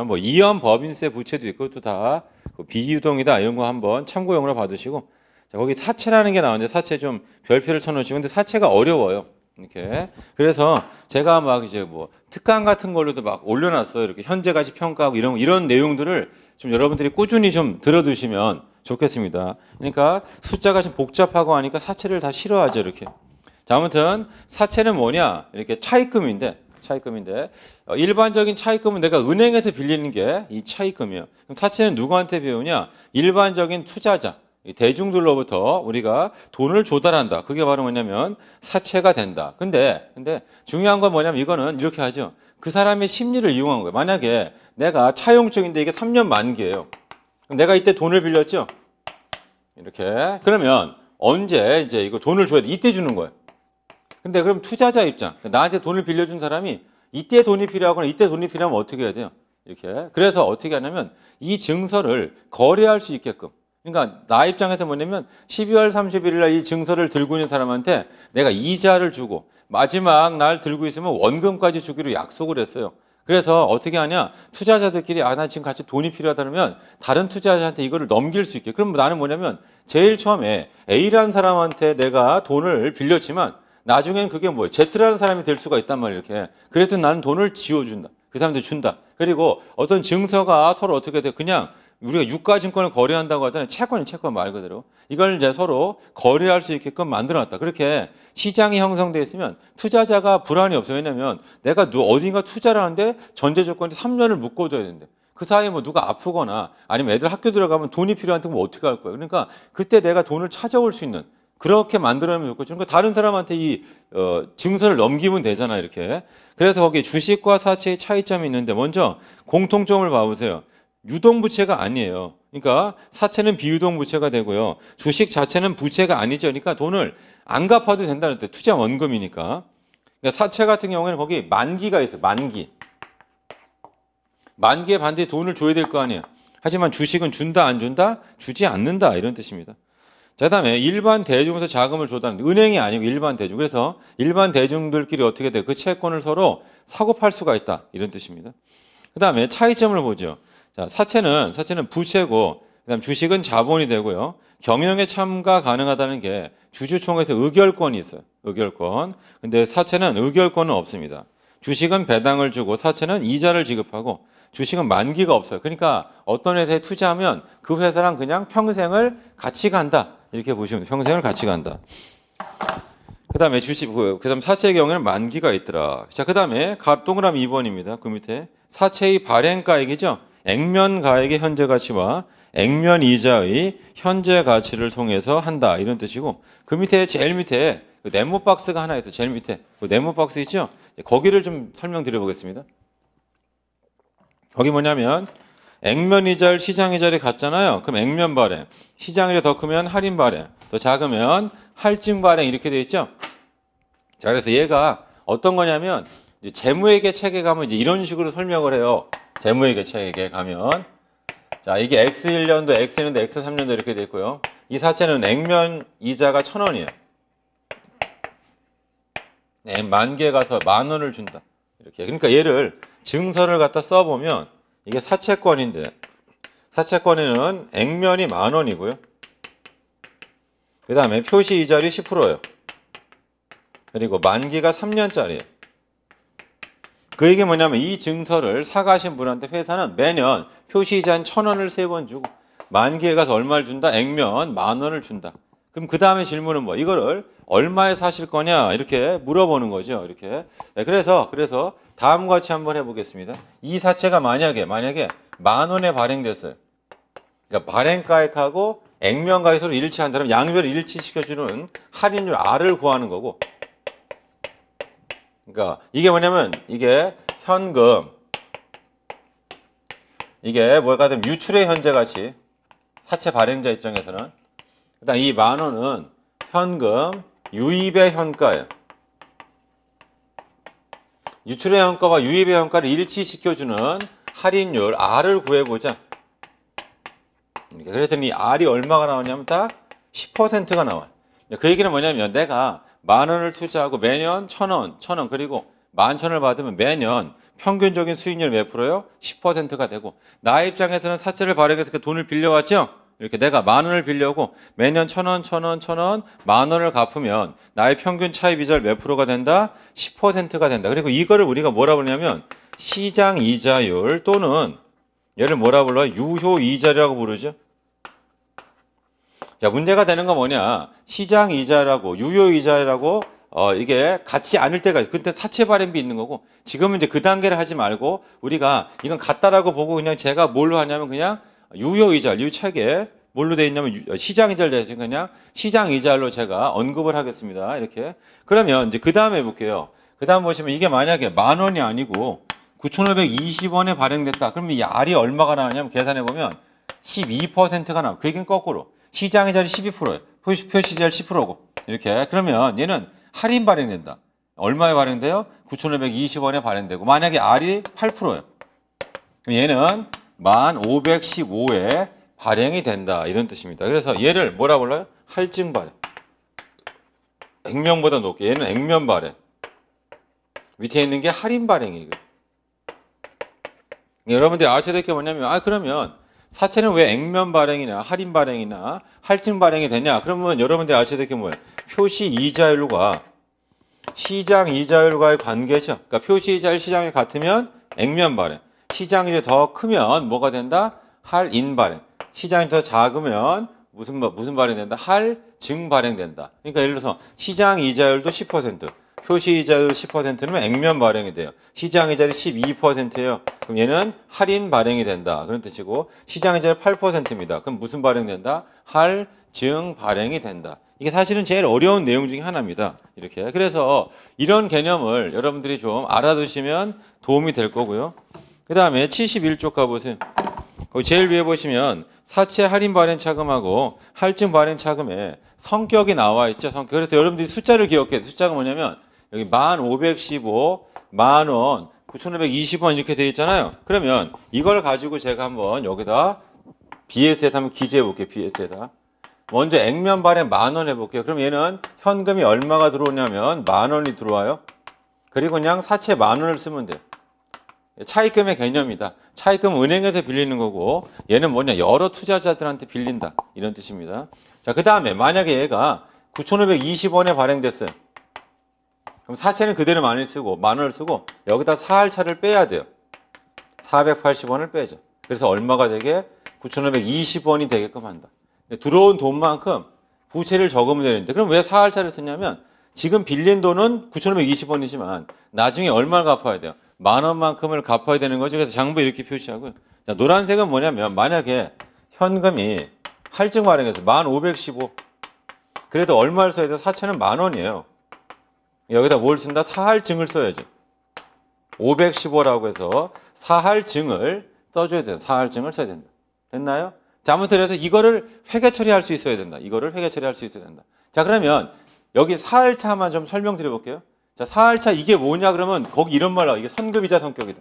뭐 이연 법인세 부채도 있고 또 다 비유동이다 이런 거 한번 참고용으로 받으시고, 자, 거기 사채라는 게 나오는데 사채 좀 별표를 쳐놓으시고, 근데 사채가 어려워요. 이렇게. 그래서 제가 막 이제 뭐 특강 같은 걸로도 막 올려놨어요. 이렇게 현재 가치 평가하고 이런 내용들을 좀 여러분들이 꾸준히 좀 들어두시면 좋겠습니다. 그러니까 숫자가 좀 복잡하고 하니까 사채를 다 싫어하죠. 이렇게. 자, 아무튼 사채는 뭐냐? 이렇게 차입금인데 일반적인 차입금은 내가 은행에서 빌리는 게 이 차입금이에요. 그럼 사채는 누구한테 배우냐? 일반적인 투자자, 대중들로부터 우리가 돈을 조달한다. 그게 바로 뭐냐면 사채가 된다. 근데 중요한 건 뭐냐면 이거는 이렇게 하죠. 그 사람의 심리를 이용한 거예요. 만약에 내가 차용증인데 이게 3년 만기예요. 그럼 내가 이때 돈을 빌렸죠. 이렇게. 그러면 언제 이제 이거 돈을 줘야 돼? 이때 주는 거예요. 근데 그럼 투자자 입장, 나한테 돈을 빌려준 사람이 이때 돈이 필요하거나 이때 돈이 필요하면 어떻게 해야 돼요? 이렇게. 그래서 어떻게 하냐면 이 증서를 거래할 수 있게끔. 그러니까 나 입장에서 뭐냐면 12월 31일 날 이 증서를 들고 있는 사람한테 내가 이자를 주고 마지막 날 들고 있으면 원금까지 주기로 약속을 했어요. 그래서 어떻게 하냐? 투자자들끼리 나 지금 같이 돈이 필요하다 그러면 다른 투자자한테 이거를 넘길 수 있게. 그럼 나는 뭐냐면 제일 처음에 A라는 사람한테 내가 돈을 빌렸지만 나중엔 그게 뭐예요? Z라는 사람이 될 수가 있단 말이에요. 이렇게. 그래도 나는 돈을 지어준다. 그 사람한테 준다. 그리고 어떤 증서가 서로 어떻게 돼요? 그냥 우리가 유가증권을 거래한다고 하잖아요. 채권 말 그대로. 이걸 이제 서로 거래할 수 있게끔 만들어놨다. 그렇게 시장이 형성되어 있으면 투자자가 불안이 없어요. 왜냐면 내가 어딘가 투자를 하는데 전제 조건이 3년을 묶어둬야 되는데 그 사이에 뭐 누가 아프거나 아니면 애들 학교 들어가면 돈이 필요한데 뭐 어떻게 할 거예요? 그러니까 그때 내가 돈을 찾아올 수 있는 그렇게 만들어내면 좋고, 그러니까 다른 사람한테 이 증서를 넘기면 되잖아요. 이렇게. 그래서 거기 주식과 사채의 차이점이 있는데 먼저 공통점을 봐보세요. 유동부채가 아니에요. 그러니까 사채는 비유동부채가 되고요. 주식 자체는 부채가 아니죠. 그러니까 돈을 안 갚아도 된다는 뜻. 투자 원금이니까. 그러니까 사채 같은 경우에는 거기 만기가 있어요. 만기에 반드시 돈을 줘야 될 거 아니에요. 하지만 주식은 준다 안 준다? 주지 않는다 이런 뜻입니다. 자, 그다음에 일반 대중에서 자금을 조달하는, 은행이 아니고 일반 대중. 그래서 일반 대중들끼리 어떻게 돼요? 그 채권을 서로 사고 팔 수가 있다 이런 뜻입니다. 그다음에 차이점을 보죠. 자, 사채는 부채고, 그다음 주식은 자본이 되고요. 경영에 참가 가능하다는 게 주주총회에서 의결권이 있어요. 의결권. 근데 사채는 의결권은 없습니다. 주식은 배당을 주고 사채는 이자를 지급하고 주식은 만기가 없어요. 그러니까 어떤 회사에 투자하면 그 회사랑 그냥 평생을 같이 간다. 이렇게 보시면 돼요. 평생을 같이 간다. 그다음에 그다음 사채의 경우에는 만기가 있더라. 자, 그다음에 동그라미 2번입니다. 그 밑에 사채의 발행가액이죠. 액면 가액의 현재 가치와 액면 이자의 현재 가치를 통해서 한다 이런 뜻이고, 그 밑에 제일 밑에 그 네모 박스가 하나 있어요. 제일 밑에 그 네모 박스 있죠? 거기를 좀 설명드려 보겠습니다. 거기 뭐냐면 액면이자율, 시장이자율이 같잖아요. 그럼 액면 발행, 시장이자 더 크면 할인 발행, 더 작으면 할증 발행 이렇게 돼 있죠. 자, 그래서 얘가 어떤 거냐면 이제 재무회계 책에 가면 이제 이런 식으로 설명을 해요. 재무회계 책에 가면 자, 이게 X1년도, X2년도, X3년도 이렇게 돼 있고요. 이 사채는 액면 이자가 1,000원이에요. 네, 만 개 가서 10,000원을 준다. 이렇게. 그러니까 얘를 증서를 갖다 써보면 이게 사채권인데 사채권에는 액면이 10,000원이고요. 그 다음에 표시 이자율이 10%예요. 그리고 만기가 3년짜리예요. 그 얘기 뭐냐면 이 증서를 사가신 분한테 회사는 매년 표시 이자 1,000원을 3번 주고 만기에 가서 얼마를 준다? 액면 10,000원을 준다. 그럼 그 다음에 질문은 뭐? 이거를 얼마에 사실 거냐? 이렇게 물어보는 거죠. 이렇게. 네, 그래서 다음과 같이 한번 해보겠습니다. 이 사채가 만약에 10,000원에 발행됐어요. 그러니까 발행가액하고 액면가액이 서로 일치한다면 양변을 일치시켜주는 할인율 R을 구하는 거고. 그러니까 이게 뭐냐면 이게 현금, 이게 뭐가 되면 유출의 현재가치, 사채 발행자 입장에서는 일단 이 10,000원은 현금, 유입의 현가예요. 유출의 현가와 유입의 현가를 일치시켜주는 할인율 R을 구해보자. 그랬더니 R이 얼마가 나오냐면 딱 10%가 나와요. 그 얘기는 뭐냐면 내가 10,000원을 투자하고 매년 1,000원 그리고 11,000원을 받으면 매년 평균적인 수익률 몇 프로요? 10%가 되고 나의 입장에서는 사채를 발행해서 그 돈을 빌려왔죠? 이렇게 내가 10,000원을 빌려고 매년 1,000원, 10,000원을 갚으면 나의 평균 차입 이자율 몇 프로가 된다? 10%가 된다. 그리고 이거를 우리가 뭐라 부르냐면 시장 이자율 또는 얘를 뭐라 불러요? 유효 이자율이라고 부르죠. 자, 문제가 되는 건 뭐냐? 시장 이자라고 유효 이자라고 이게 같지 않을 때가 있어요. 그때 사채 발행비 있는 거고 지금은 이제 그 단계를 하지 말고 우리가 이건 같다라고 보고 그냥 제가 뭘로 하냐면 그냥 유효 이자율, 이 책에 뭘로 돼 있냐면 시장 이자율 돼 있으니까 그냥 시장 이자율로 제가 언급을 하겠습니다. 이렇게. 그러면 이제 그 다음에 볼게요. 그 다음 보시면 이게 만약에 10,000원이 아니고 9,520원에 발행됐다. 그러면 이 R이 얼마가 나오냐면 계산해 보면 12%가 나와요. 그 얘기는 거꾸로. 시장 이자율이 12%예요. 표시 이자율 10%고. 이렇게. 그러면 얘는 할인 발행된다. 얼마에 발행돼요? 9,520원에 발행되고 만약에 R이 8%예요. 그럼 얘는 1,515에 발행이 된다. 이런 뜻입니다. 그래서 얘를 뭐라 불러요? 할증 발행. 액면보다 높게. 얘는 액면 발행. 밑에 있는 게 할인 발행이에요. 여러분들이 아셔야 될 게 뭐냐면 그러면 사채는 왜 액면 발행이나 할인 발행이나 할증 발행이 되냐? 그러면 여러분들이 아셔야 될 게 뭐예요? 표시 이자율과 시장 이자율과의 관계죠. 그러니까 표시 이자율 시장이 같으면 액면 발행. 시장이 더 크면 뭐가 된다? 할인 발행. 시장이 더 작으면 무슨 발행된다? 할증 발행된다. 그러니까 예를 들어서 시장 이자율도 10%, 표시 이자율 10%면 액면 발행이 돼요. 시장 이자율이 12%예요. 그럼 얘는 할인 발행이 된다. 그런 뜻이고 시장 이자율 8%입니다. 그럼 무슨 발행된다? 할증 발행이 된다. 이게 사실은 제일 어려운 내용 중에 하나입니다. 이렇게. 그래서 이런 개념을 여러분들이 좀 알아두시면 도움이 될 거고요. 그 다음에 71쪽 가보세요. 거기 제일 위에 보시면 사채 할인 발행 차금하고 할증 발행 차금에 성격이 나와 있죠. 성격. 그래서 여러분들이 숫자를 기억해야 돼요. 숫자가 뭐냐면 여기 1,515, 10,000원, 9,520원 이렇게 되어 있잖아요. 그러면 이걸 가지고 제가 한번 여기다 BS에다 한번 기재해 볼게요. BS에다. 먼저 액면 발행 10,000원 해볼게요. 그럼 얘는 현금이 얼마가 들어오냐면 10,000원이 들어와요. 그리고 그냥 사채 10,000원을 쓰면 돼요. 차입금의 개념이다. 차입금 은행에서 빌리는 거고 얘는 뭐냐 여러 투자자들한테 빌린다. 이런 뜻입니다. 자, 그 다음에 만약에 얘가 9,520원에 발행됐어요. 그럼 사채는 그대로 10,000원을 쓰고 10,000원을 쓰고 여기다 사할차를 빼야 돼요. 480원을 빼죠. 그래서 얼마가 되게 9,520원이 되게끔 한다. 들어온 돈만큼 부채를 적으면 되는데 그럼 왜 사할차를 쓰냐면 지금 빌린 돈은 9,520원이지만 나중에 얼마를 갚아야 돼요? 10,000원만큼을 갚아야 되는 거죠. 그래서 장부 이렇게 표시하고요. 자, 노란색은 뭐냐면 만약에 현금이 할증 발행해서 1,515 그래도 얼마를 써야 돼요? 사채는 10,000원이에요. 여기다 뭘 쓴다? 사할증을 써야죠. 515라고 해서 사할증을 써줘야 돼요. 사할증을 써야 된다. 됐나요? 자, 아무튼 그래서 이거를 회계 처리할 수 있어야 된다. 이거를 회계 처리할 수 있어야 된다. 자, 그러면 여기 사할차만 좀 설명드려 볼게요. 자, 사할차 이게 뭐냐 그러면 거기 이런 말 나와. 이게 선급이자 성격이다.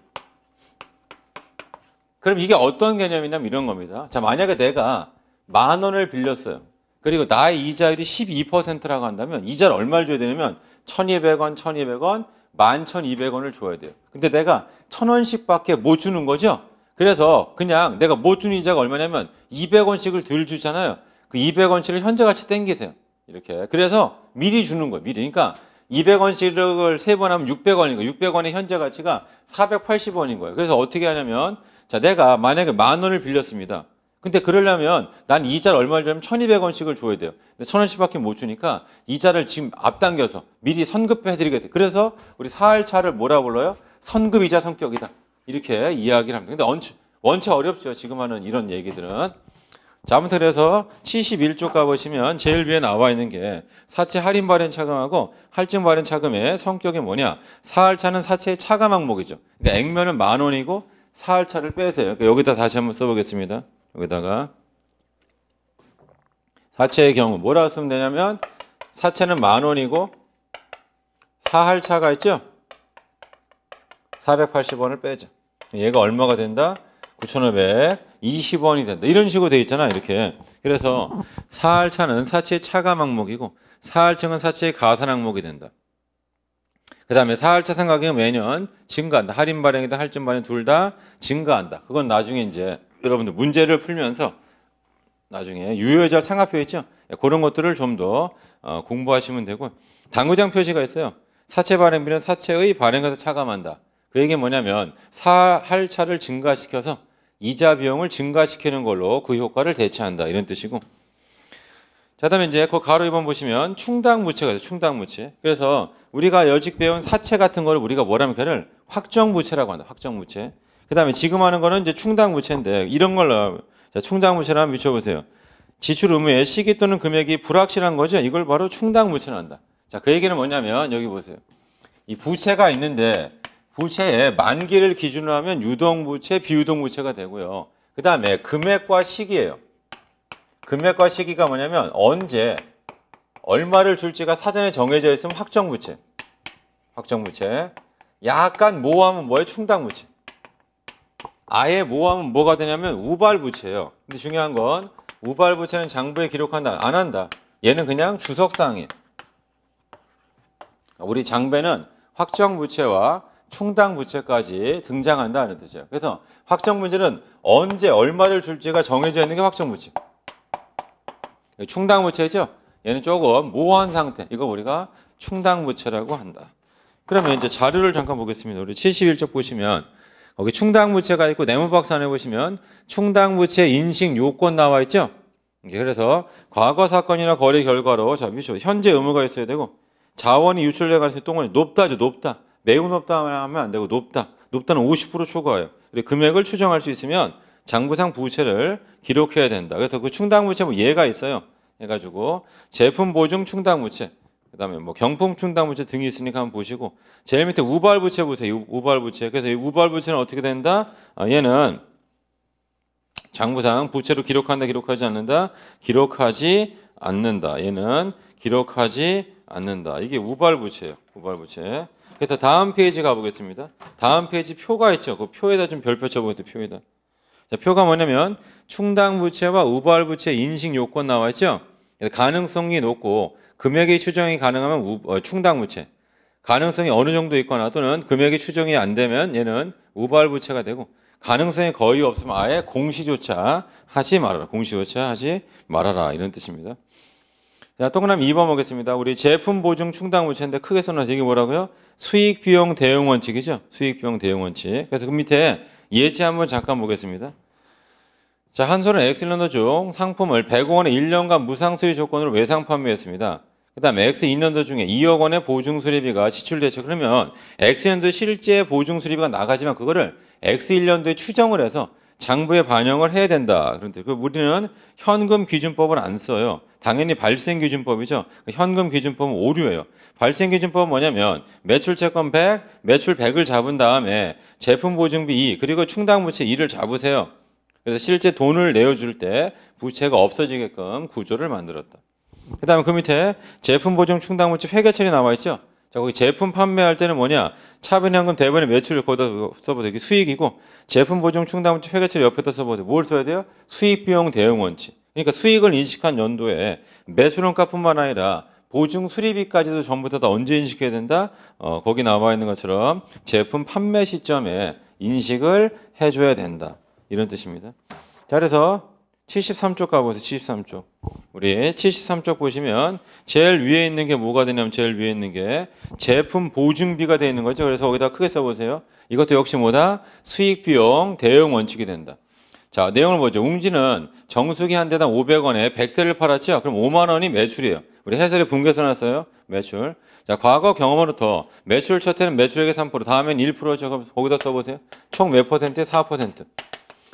그럼 이게 어떤 개념이냐면 이런 겁니다. 자, 만약에 내가 10,000원을 빌렸어요. 그리고 나의 이자율이 12%라고 한다면 이자를 얼마를 줘야 되냐면 1,200원, 1,200원, 11,200원을 줘야 돼요. 근데 내가 1,000원씩밖에 못 주는 거죠. 그래서 그냥 내가 못 주는 이자가 얼마냐면 200원씩을 덜 주잖아요. 그 200원씩을 현재같이 땡기세요. 이렇게. 그래서 미리 주는 거예요. 미리. 그러니까 200원씩을 3번 하면 600원인 거예요. 600원의 현재 가치가 480원인 거예요. 그래서 어떻게 하냐면 자, 내가 만약에 10,000원을 빌렸습니다. 근데 그러려면 난 이자를 얼마를 주냐면 1,200원씩을 줘야 돼요. 근데 1,000원씩밖에 못 주니까 이자를 지금 앞당겨서 미리 선급해드리겠어요. 그래서 우리 사할차를 뭐라 불러요? 선급이자 성격이다. 이렇게 이야기를 합니다. 근데 원체 어렵죠. 지금 하는 이런 얘기들은. 자, 아무튼 그래서 71쪽 가보시면 제일 위에 나와 있는 게 사채 할인 발행 차감하고 할증 발행 차감의 성격이 뭐냐? 사할차는 사채의 차감 항목이죠. 그러니까 액면은 10,000원이고 사할차를 빼세요. 그러니까 여기다 다시 한번 써보겠습니다. 여기다가 사채의 경우 뭐라고 쓰면 되냐면 사채는 10,000원이고 사할차가 있죠? 480원을 빼자. 얘가 얼마가 된다? 9,520원이 된다. 이런 식으로 돼 있잖아. 이렇게. 그래서 사할차는 사채의 차감 항목이고 사할증은 사채의 가산 항목이 된다. 그 다음에 사할차 상가격은 매년 증가한다. 할인 발행이다 할증 발행 둘 다 증가한다. 그건 나중에 이제 여러분들 문제를 풀면서 나중에 유효이자 상하표 있죠? 그런 것들을 좀 더 공부하시면 되고 당구장 표시가 있어요. 사채 발행비는 사채의 발행에서 차감한다. 그 얘기는 뭐냐면 사할차를 증가시켜서 이자 비용을 증가시키는 걸로 그 효과를 대체한다. 이런 뜻이고 자, 다음에 이제 그 가로 2번 보시면 충당부채가 있어요. 충당부채. 그래서 우리가 여직 배운 사채 같은 거를 우리가 뭐라면 걔를 확정부채라고 한다. 확정부채. 그 다음에 지금 하는 거는 이제 충당부채인데 이런 걸로 자, 충당부채를 한번 비춰보세요. 지출 의무의 시기 또는 금액이 불확실한 거죠. 이걸 바로 충당부채를 한다. 자, 그 얘기는 뭐냐면 여기 보세요. 이 부채가 있는데 부채의 만기를 기준으로 하면 유동부채, 비유동부채가 되고요. 그 다음에 금액과 시기예요. 금액과 시기가 뭐냐면 언제 얼마를 줄지가 사전에 정해져 있으면 확정부채. 확정부채. 약간 모호하면 뭐예요? 충당부채. 아예 모호하면 뭐가 되냐면 우발부채예요. 근데 중요한 건 우발부채는 장부에 기록한다. 안 한다. 얘는 그냥 주석사항이에요. 우리 장배는 확정부채와 충당부채까지 등장한다는 뜻이에요. 그래서 확정부채는 언제 얼마를 줄지가 정해져 있는 게 확정부채. 충당부채죠. 얘는 조금 모호한 상태. 이거 우리가 충당부채라고 한다. 그러면 이제 자료를 잠깐 보겠습니다. 우리 71쪽 보시면 거기 충당부채가 있고 내무박산에 보시면 충당부채 인식 요건 나와 있죠. 그래서 과거 사건이나 거래 결과로 자, 현재 의무가 있어야 되고 자원이 유출될 가능성이 똥을 높다죠. 높다. 매우 높다 하면 안 되고 높다. 높다는 50% 초과해요. 금액을 추정할 수 있으면 장부상 부채를 기록해야 된다. 그래서 그 충당부채 뭐 예가 있어요. 해가지고 제품 보증 충당부채, 그다음에 뭐 경품 충당부채 등이 있으니까 한번 보시고 제일 밑에 우발부채 보세요. 우발부채. 그래서 이 우발부채는 어떻게 된다? 얘는 장부상 부채로 기록한다, 기록하지 않는다, 기록하지 않는다. 얘는 기록하지 않는다. 이게 우발부채예요. 우발부채. 그래서 다음 페이지 가보겠습니다. 다음 페이지 표가 있죠. 그 표에다 좀 별표 쳐보세요. 표에다. 자, 표가 뭐냐면 충당부채와 우발부채 인식 요건 나와 있죠. 가능성이 높고 금액의 추정이 가능하면 충당부채. 가능성이 어느 정도 있거나 또는 금액의 추정이 안 되면 얘는 우발부채가 되고 가능성이 거의 없으면 아예 공시조차 하지 말아라. 공시조차 하지 말아라. 이런 뜻입니다. 자, 또 그럼 2번 보겠습니다. 우리 제품 보증 충당부채인데 크게 써놔서 이게 뭐라고요? 수익 비용 대응 원칙이죠. 수익 비용 대응 원칙. 그래서 그 밑에 예시 한번 잠깐 보겠습니다. 자, 한솔은 X년도 중 상품을 100억 원의 1년간 무상 수익 조건으로 외상 판매했습니다. 그 다음에 X 2년도 중에 2억 원의 보증 수리비가 지출됐죠. 그러면 X년도 실제 보증 수리비가 나가지만 그거를 X 1년도에 추정을 해서 장부에 반영을 해야 된다. 그런데 우리는 현금 기준법을 안 써요. 당연히 발생 기준법이죠. 현금 기준법은 오류예요. 발생 기준법은 뭐냐면 매출 채권 100, 매출 100을 잡은 다음에 제품 보증비 2, 그리고 충당 부채 2를 잡으세요. 그래서 실제 돈을 내어줄 때 부채가 없어지게끔 구조를 만들었다. 그다음에 그 밑에 제품 보증 충당 부채 회계처리 나와 있죠. 자, 거기 제품 판매할 때는 뭐냐? 차변현금 대부분의 매출을 거기다 써보세요. 이게 수익이고 제품 보증 충당 부채 회계처리 옆에다 써보세요. 뭘 써야 돼요? 수익 비용 대응 원칙. 그러니까 수익을 인식한 연도에 매출원가뿐만 아니라 보증 수리비까지도 전부 다 언제 인식해야 된다? 거기 나와 있는 것처럼 제품 판매 시점에 인식을 해줘야 된다. 이런 뜻입니다. 자, 그래서 73쪽 가보세요. 73쪽. 우리 73쪽 보시면 제일 위에 있는 게 뭐가 되냐면 제일 위에 있는 게 제품 보증비가 되어 있는 거죠. 그래서 거기다 크게 써보세요. 이것도 역시 뭐다? 수익 비용 대응 원칙이 된다. 자, 내용을 보죠. 웅진은 정수기 한 대당 500원에 100대를 팔았죠. 그럼 5만 원이 매출이에요. 우리 해설에 분개서 놨어요. 매출. 자, 과거 경험으로부터 매출 첫 해는 매출액의 3%, 다음엔 1%죠. 그럼 거기다 써보세요. 총 몇 퍼센트? 4%.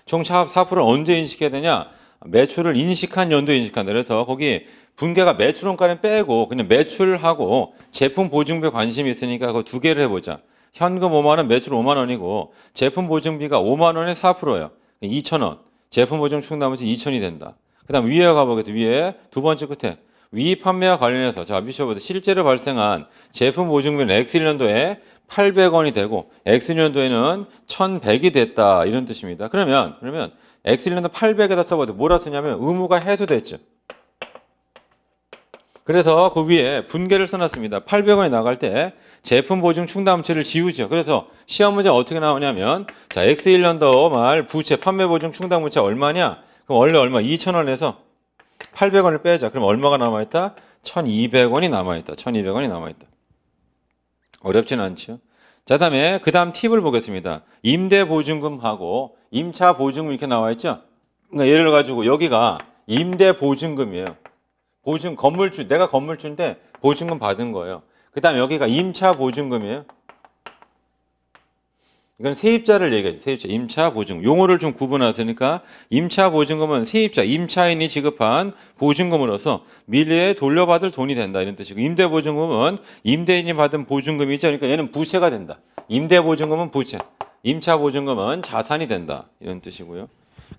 총 4%를 언제 인식해야 되냐? 매출을 인식한 연도에 인식한다. 그래서 거기 분개가 매출원가는 빼고 그냥 매출하고 제품 보증비에 관심이 있으니까 그 두 개를 해보자. 현금 5만 원, 매출 5만 원이고 제품 보증비가 5만 원에 4%예요. 2,000원. 제품 보증 충당부채 2,000이 된다. 그 다음 위에 가보겠습니다. 위에 두 번째 끝에 위 판매와 관련해서 자 미셔보세요. 실제로 발생한 제품 보증비는 X1년도에 800원이 되고 X1년도에는 1,100이 됐다. 이런 뜻입니다. 그러면 X1년도 800에다 써봐도 뭐라 쓰냐면 의무가 해소됐죠. 그래서 그 위에 분개를 써놨습니다. 800원이 나갈 때 제품 보증 충당부채를 지우죠. 그래서 시험 문제 어떻게 나오냐면 자 X1년도 말 부채 판매 보증 충당부채 얼마냐? 그럼 원래 얼마? 2,000원에서 800원을 빼자. 그럼 얼마가 남아있다? 1,200원이 남아있다. 1,200원이 남아있다. 어렵진 않죠. 자, 그 다음 팁을 보겠습니다. 임대보증금하고 임차보증금 이렇게 나와 있죠. 그러니까 예를 가지고 여기가 임대보증금이에요. 건물주, 내가 건물주인데 보증금 받은 거예요. 그 다음 여기가 임차보증금이에요. 이건 세입자를 얘기하죠. 세입자, 임차보증금. 용어를 좀 구분하시니까 임차보증금은 세입자, 임차인이 지급한 보증금으로서 미래에 돌려받을 돈이 된다. 이런 뜻이고 임대보증금은 임대인이 받은 보증금이죠. 그러니까 얘는 부채가 된다. 임대보증금은 부채, 임차보증금은 자산이 된다. 이런 뜻이고요.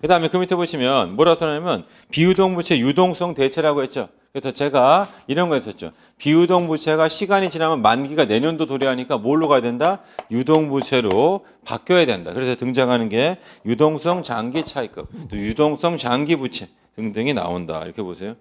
그 다음에 그 밑에 보시면 뭐라 써냐면 비유동부채 유동성 대체라고 했죠. 그래서 제가 이런 거 했었죠. 비유동부채가 시간이 지나면 만기가 내년도 도래하니까 뭘로 가야 된다? 유동부채로 바뀌어야 된다. 그래서 등장하는 게 유동성 장기 차입금, 또 유동성 장기 부채 등등이 나온다. 이렇게 보세요.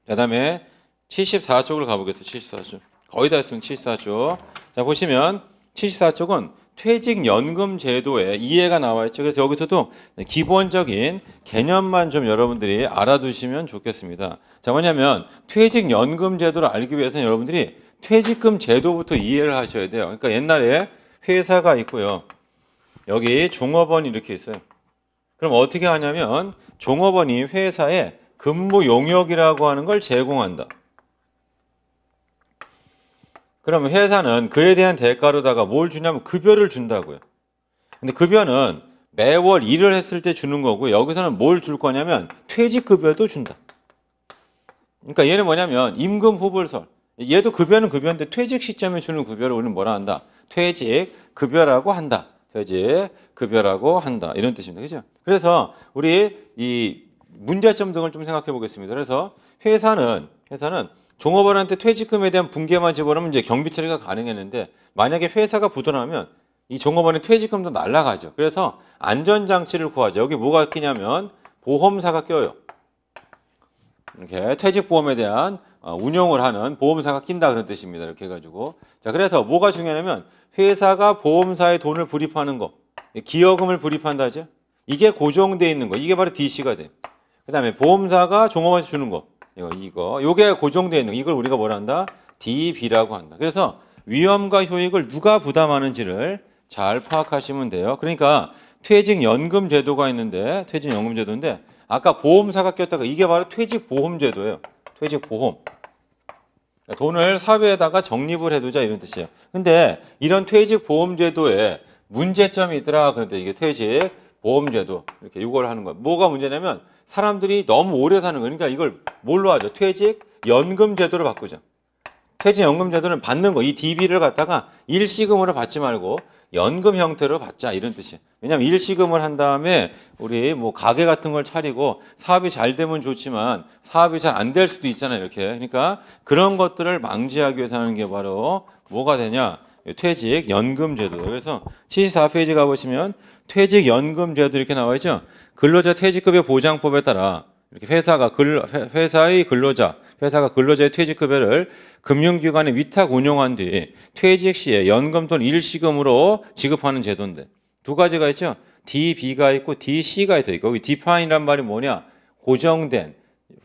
그다음에 74쪽을 가보겠습니다. 74쪽. 거의 다 했으면 74쪽. 자, 보시면 74쪽은 퇴직연금 제도의 이해가 나와 있죠. 그래서 여기서도 기본적인 개념만 좀 여러분들이 알아두시면 좋겠습니다. 자, 뭐냐면 퇴직연금 제도를 알기 위해서는 여러분들이 퇴직금 제도부터 이해를 하셔야 돼요. 그러니까 옛날에 회사가 있고요. 여기 종업원이 이렇게 있어요. 그럼 어떻게 하냐면 종업원이 회사에 근무 용역이라고 하는 걸 제공한다. 그러면 회사는 그에 대한 대가로다가 뭘 주냐면 급여를 준다고요. 근데 급여는 매월 일을 했을 때 주는 거고 여기서는 뭘 줄 거냐면 퇴직급여도 준다. 그러니까 얘는 뭐냐면 임금 후불설. 얘도 급여는 급여인데 퇴직 시점에 주는 급여를 우리는 뭐라 한다? 퇴직급여라고 한다. 퇴직급여라고 한다. 이런 뜻입니다. 그죠? 그래서 우리 이 문제점 등을 좀 생각해 보겠습니다. 그래서 회사는 종업원한테 퇴직금에 대한 분개만 집어넣으면 이제 경비 처리가 가능했는데 만약에 회사가 부도나면 이 종업원의 퇴직금도 날아가죠. 그래서 안전장치를 구하죠. 여기 뭐가 끼냐면 보험사가 껴요. 이렇게 퇴직보험에 대한 운용을 하는 보험사가 낀다 그런 뜻입니다. 이렇게 해가지고 자 그래서 뭐가 중요하냐면 회사가 보험사에 돈을 불입하는 거, 기여금을 불입한다죠. 이게 고정돼 있는 거, 이게 바로 DC가 돼. 그다음에 보험사가 종업원한테 주는 거. 요게 고정되어 있는 거. 이걸 우리가 뭐라 한다? DB라고 한다. 그래서 위험과 효익을 누가 부담하는지를 잘 파악하시면 돼요. 그러니까 퇴직연금 제도가 있는데 퇴직연금 제도인데 아까 보험사가 꼈다가 이게 바로 퇴직보험제도예요. 퇴직보험. 돈을 사회에다가 적립을 해두자 이런 뜻이에요. 근데 이런 퇴직보험제도에 문제점이 있더라. 그런데 이게 퇴직 보험제도 이렇게 이걸 하는 거예요. 뭐가 문제냐면 사람들이 너무 오래 사는 거예요. 그러니까 이걸 뭘로 하죠? 퇴직 연금 제도로 바꾸죠. 퇴직연금 제도는 받는 거, 이 DB를 갖다가 일시금으로 받지 말고 연금 형태로 받자 이런 뜻이에요. 왜냐하면 일시금을 한 다음에 우리 뭐 가게 같은 걸 차리고 사업이 잘 되면 좋지만 사업이 잘 안 될 수도 있잖아요. 이렇게. 그러니까 그런 것들을 방지하기 위해서 하는 게 바로 뭐가 되냐? 퇴직연금 제도. 그래서 74페이지 가보시면 퇴직연금 제도 이렇게 나와 있죠. 근로자 퇴직급여 보장법에 따라 이렇게 회사가 근로자의 퇴직급여를 금융기관에 위탁 운용한 뒤 퇴직 시에 연금 또는 일시금으로 지급하는 제도인데 두 가지가 있죠. DB가 있고 DC가 있어요. 거기 define이란 말이 뭐냐? 고정된,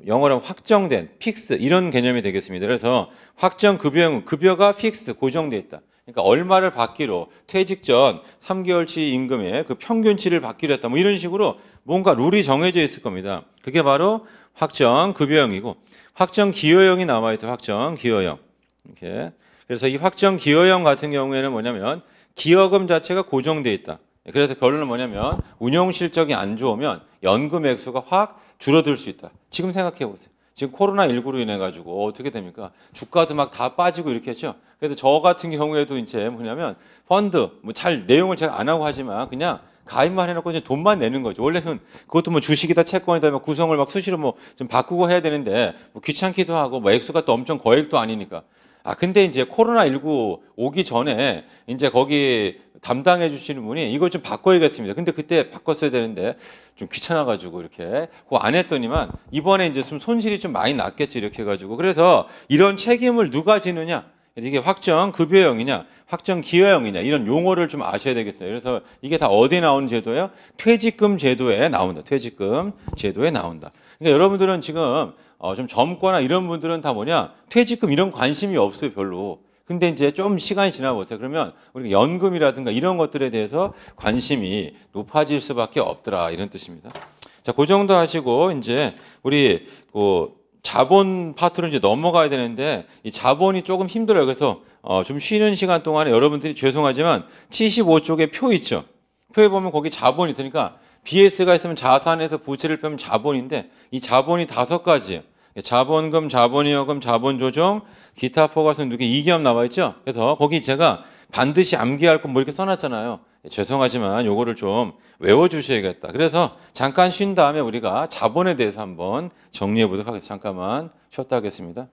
영어로 하면 확정된, 픽스 이런 개념이 되겠습니다. 그래서 확정 급여가 픽스, 고정돼 있다. 그러니까 얼마를 받기로 퇴직 전 3개월치 임금의 그 평균치를 받기로 했다. 뭐 이런 식으로 뭔가 룰이 정해져 있을 겁니다. 그게 바로 확정 급여형이고 확정 기여형이 남아 있어요. 확정 기여형. 이렇게. 그래서 이 확정 기여형 같은 경우에는 뭐냐면 기여금 자체가 고정돼 있다. 그래서 결론은 뭐냐면 운용 실적이 안 좋으면 연금 액수가 확 줄어들 수 있다. 지금 생각해 보세요. 지금 코로나19로 인해 가지고 어떻게 됩니까? 주가도 막 다 빠지고 이렇게 했죠. 그래서 저 같은 경우에도 이제 뭐냐면 펀드 뭐 잘 내용을 제가 안 하고 하지만 그냥 가입만 해놓고 이제 돈만 내는 거죠. 원래는 그것도 뭐 주식이다 채권이다 막 구성을 막 수시로 뭐 좀 바꾸고 해야 되는데 뭐 귀찮기도 하고 뭐 액수가 또 엄청 거액도 아니니까. 아 근데 이제 코로나19 오기 전에 이제 거기 담당해 주시는 분이 이걸 좀 바꿔야겠습니다. 근데 그때 바꿨어야 되는데 좀 귀찮아가지고 이렇게 그거 안 했더니만 이번에 이제 좀 손실이 좀 많이 났겠지 이렇게 해가지고 그래서 이런 책임을 누가 지느냐? 이게 확정 급여형이냐, 확정 기여형이냐 이런 용어를 좀 아셔야 되겠어요. 그래서 이게 다 어디에 나오는 제도예요? 퇴직금 제도에 나온다. 퇴직금 제도에 나온다. 그러니까 여러분들은 지금 좀 젊거나 이런 분들은 다 뭐냐 퇴직금 이런 관심이 없어요 별로. 근데 이제 좀 시간이 지나 보세요. 그러면 우리가 연금이라든가 이런 것들에 대해서 관심이 높아질 수밖에 없더라 이런 뜻입니다. 자, 그 정도 하시고 이제 우리 그 자본 파트로 이제 넘어가야 되는데 이 자본이 조금 힘들어요. 그래서 좀 쉬는 시간 동안에 여러분들이 죄송하지만 75쪽에 표 있죠. 표에 보면 거기 자본이 있으니까 BS가 있으면 자산에서 부채를 빼면 자본인데 이 자본이 5가지예요. 자본금, 자본이여금, 자본조정, 기타 포괄손 누계 이기업 나와 있죠. 그래서 거기 제가 반드시 암기할 거 뭐 이렇게 써놨잖아요. 죄송하지만 요거를 좀 외워주셔야겠다. 그래서 잠깐 쉰 다음에 우리가 자본에 대해서 한번 정리해 보도록 하겠습니다. 잠깐만 쉬었다 하겠습니다.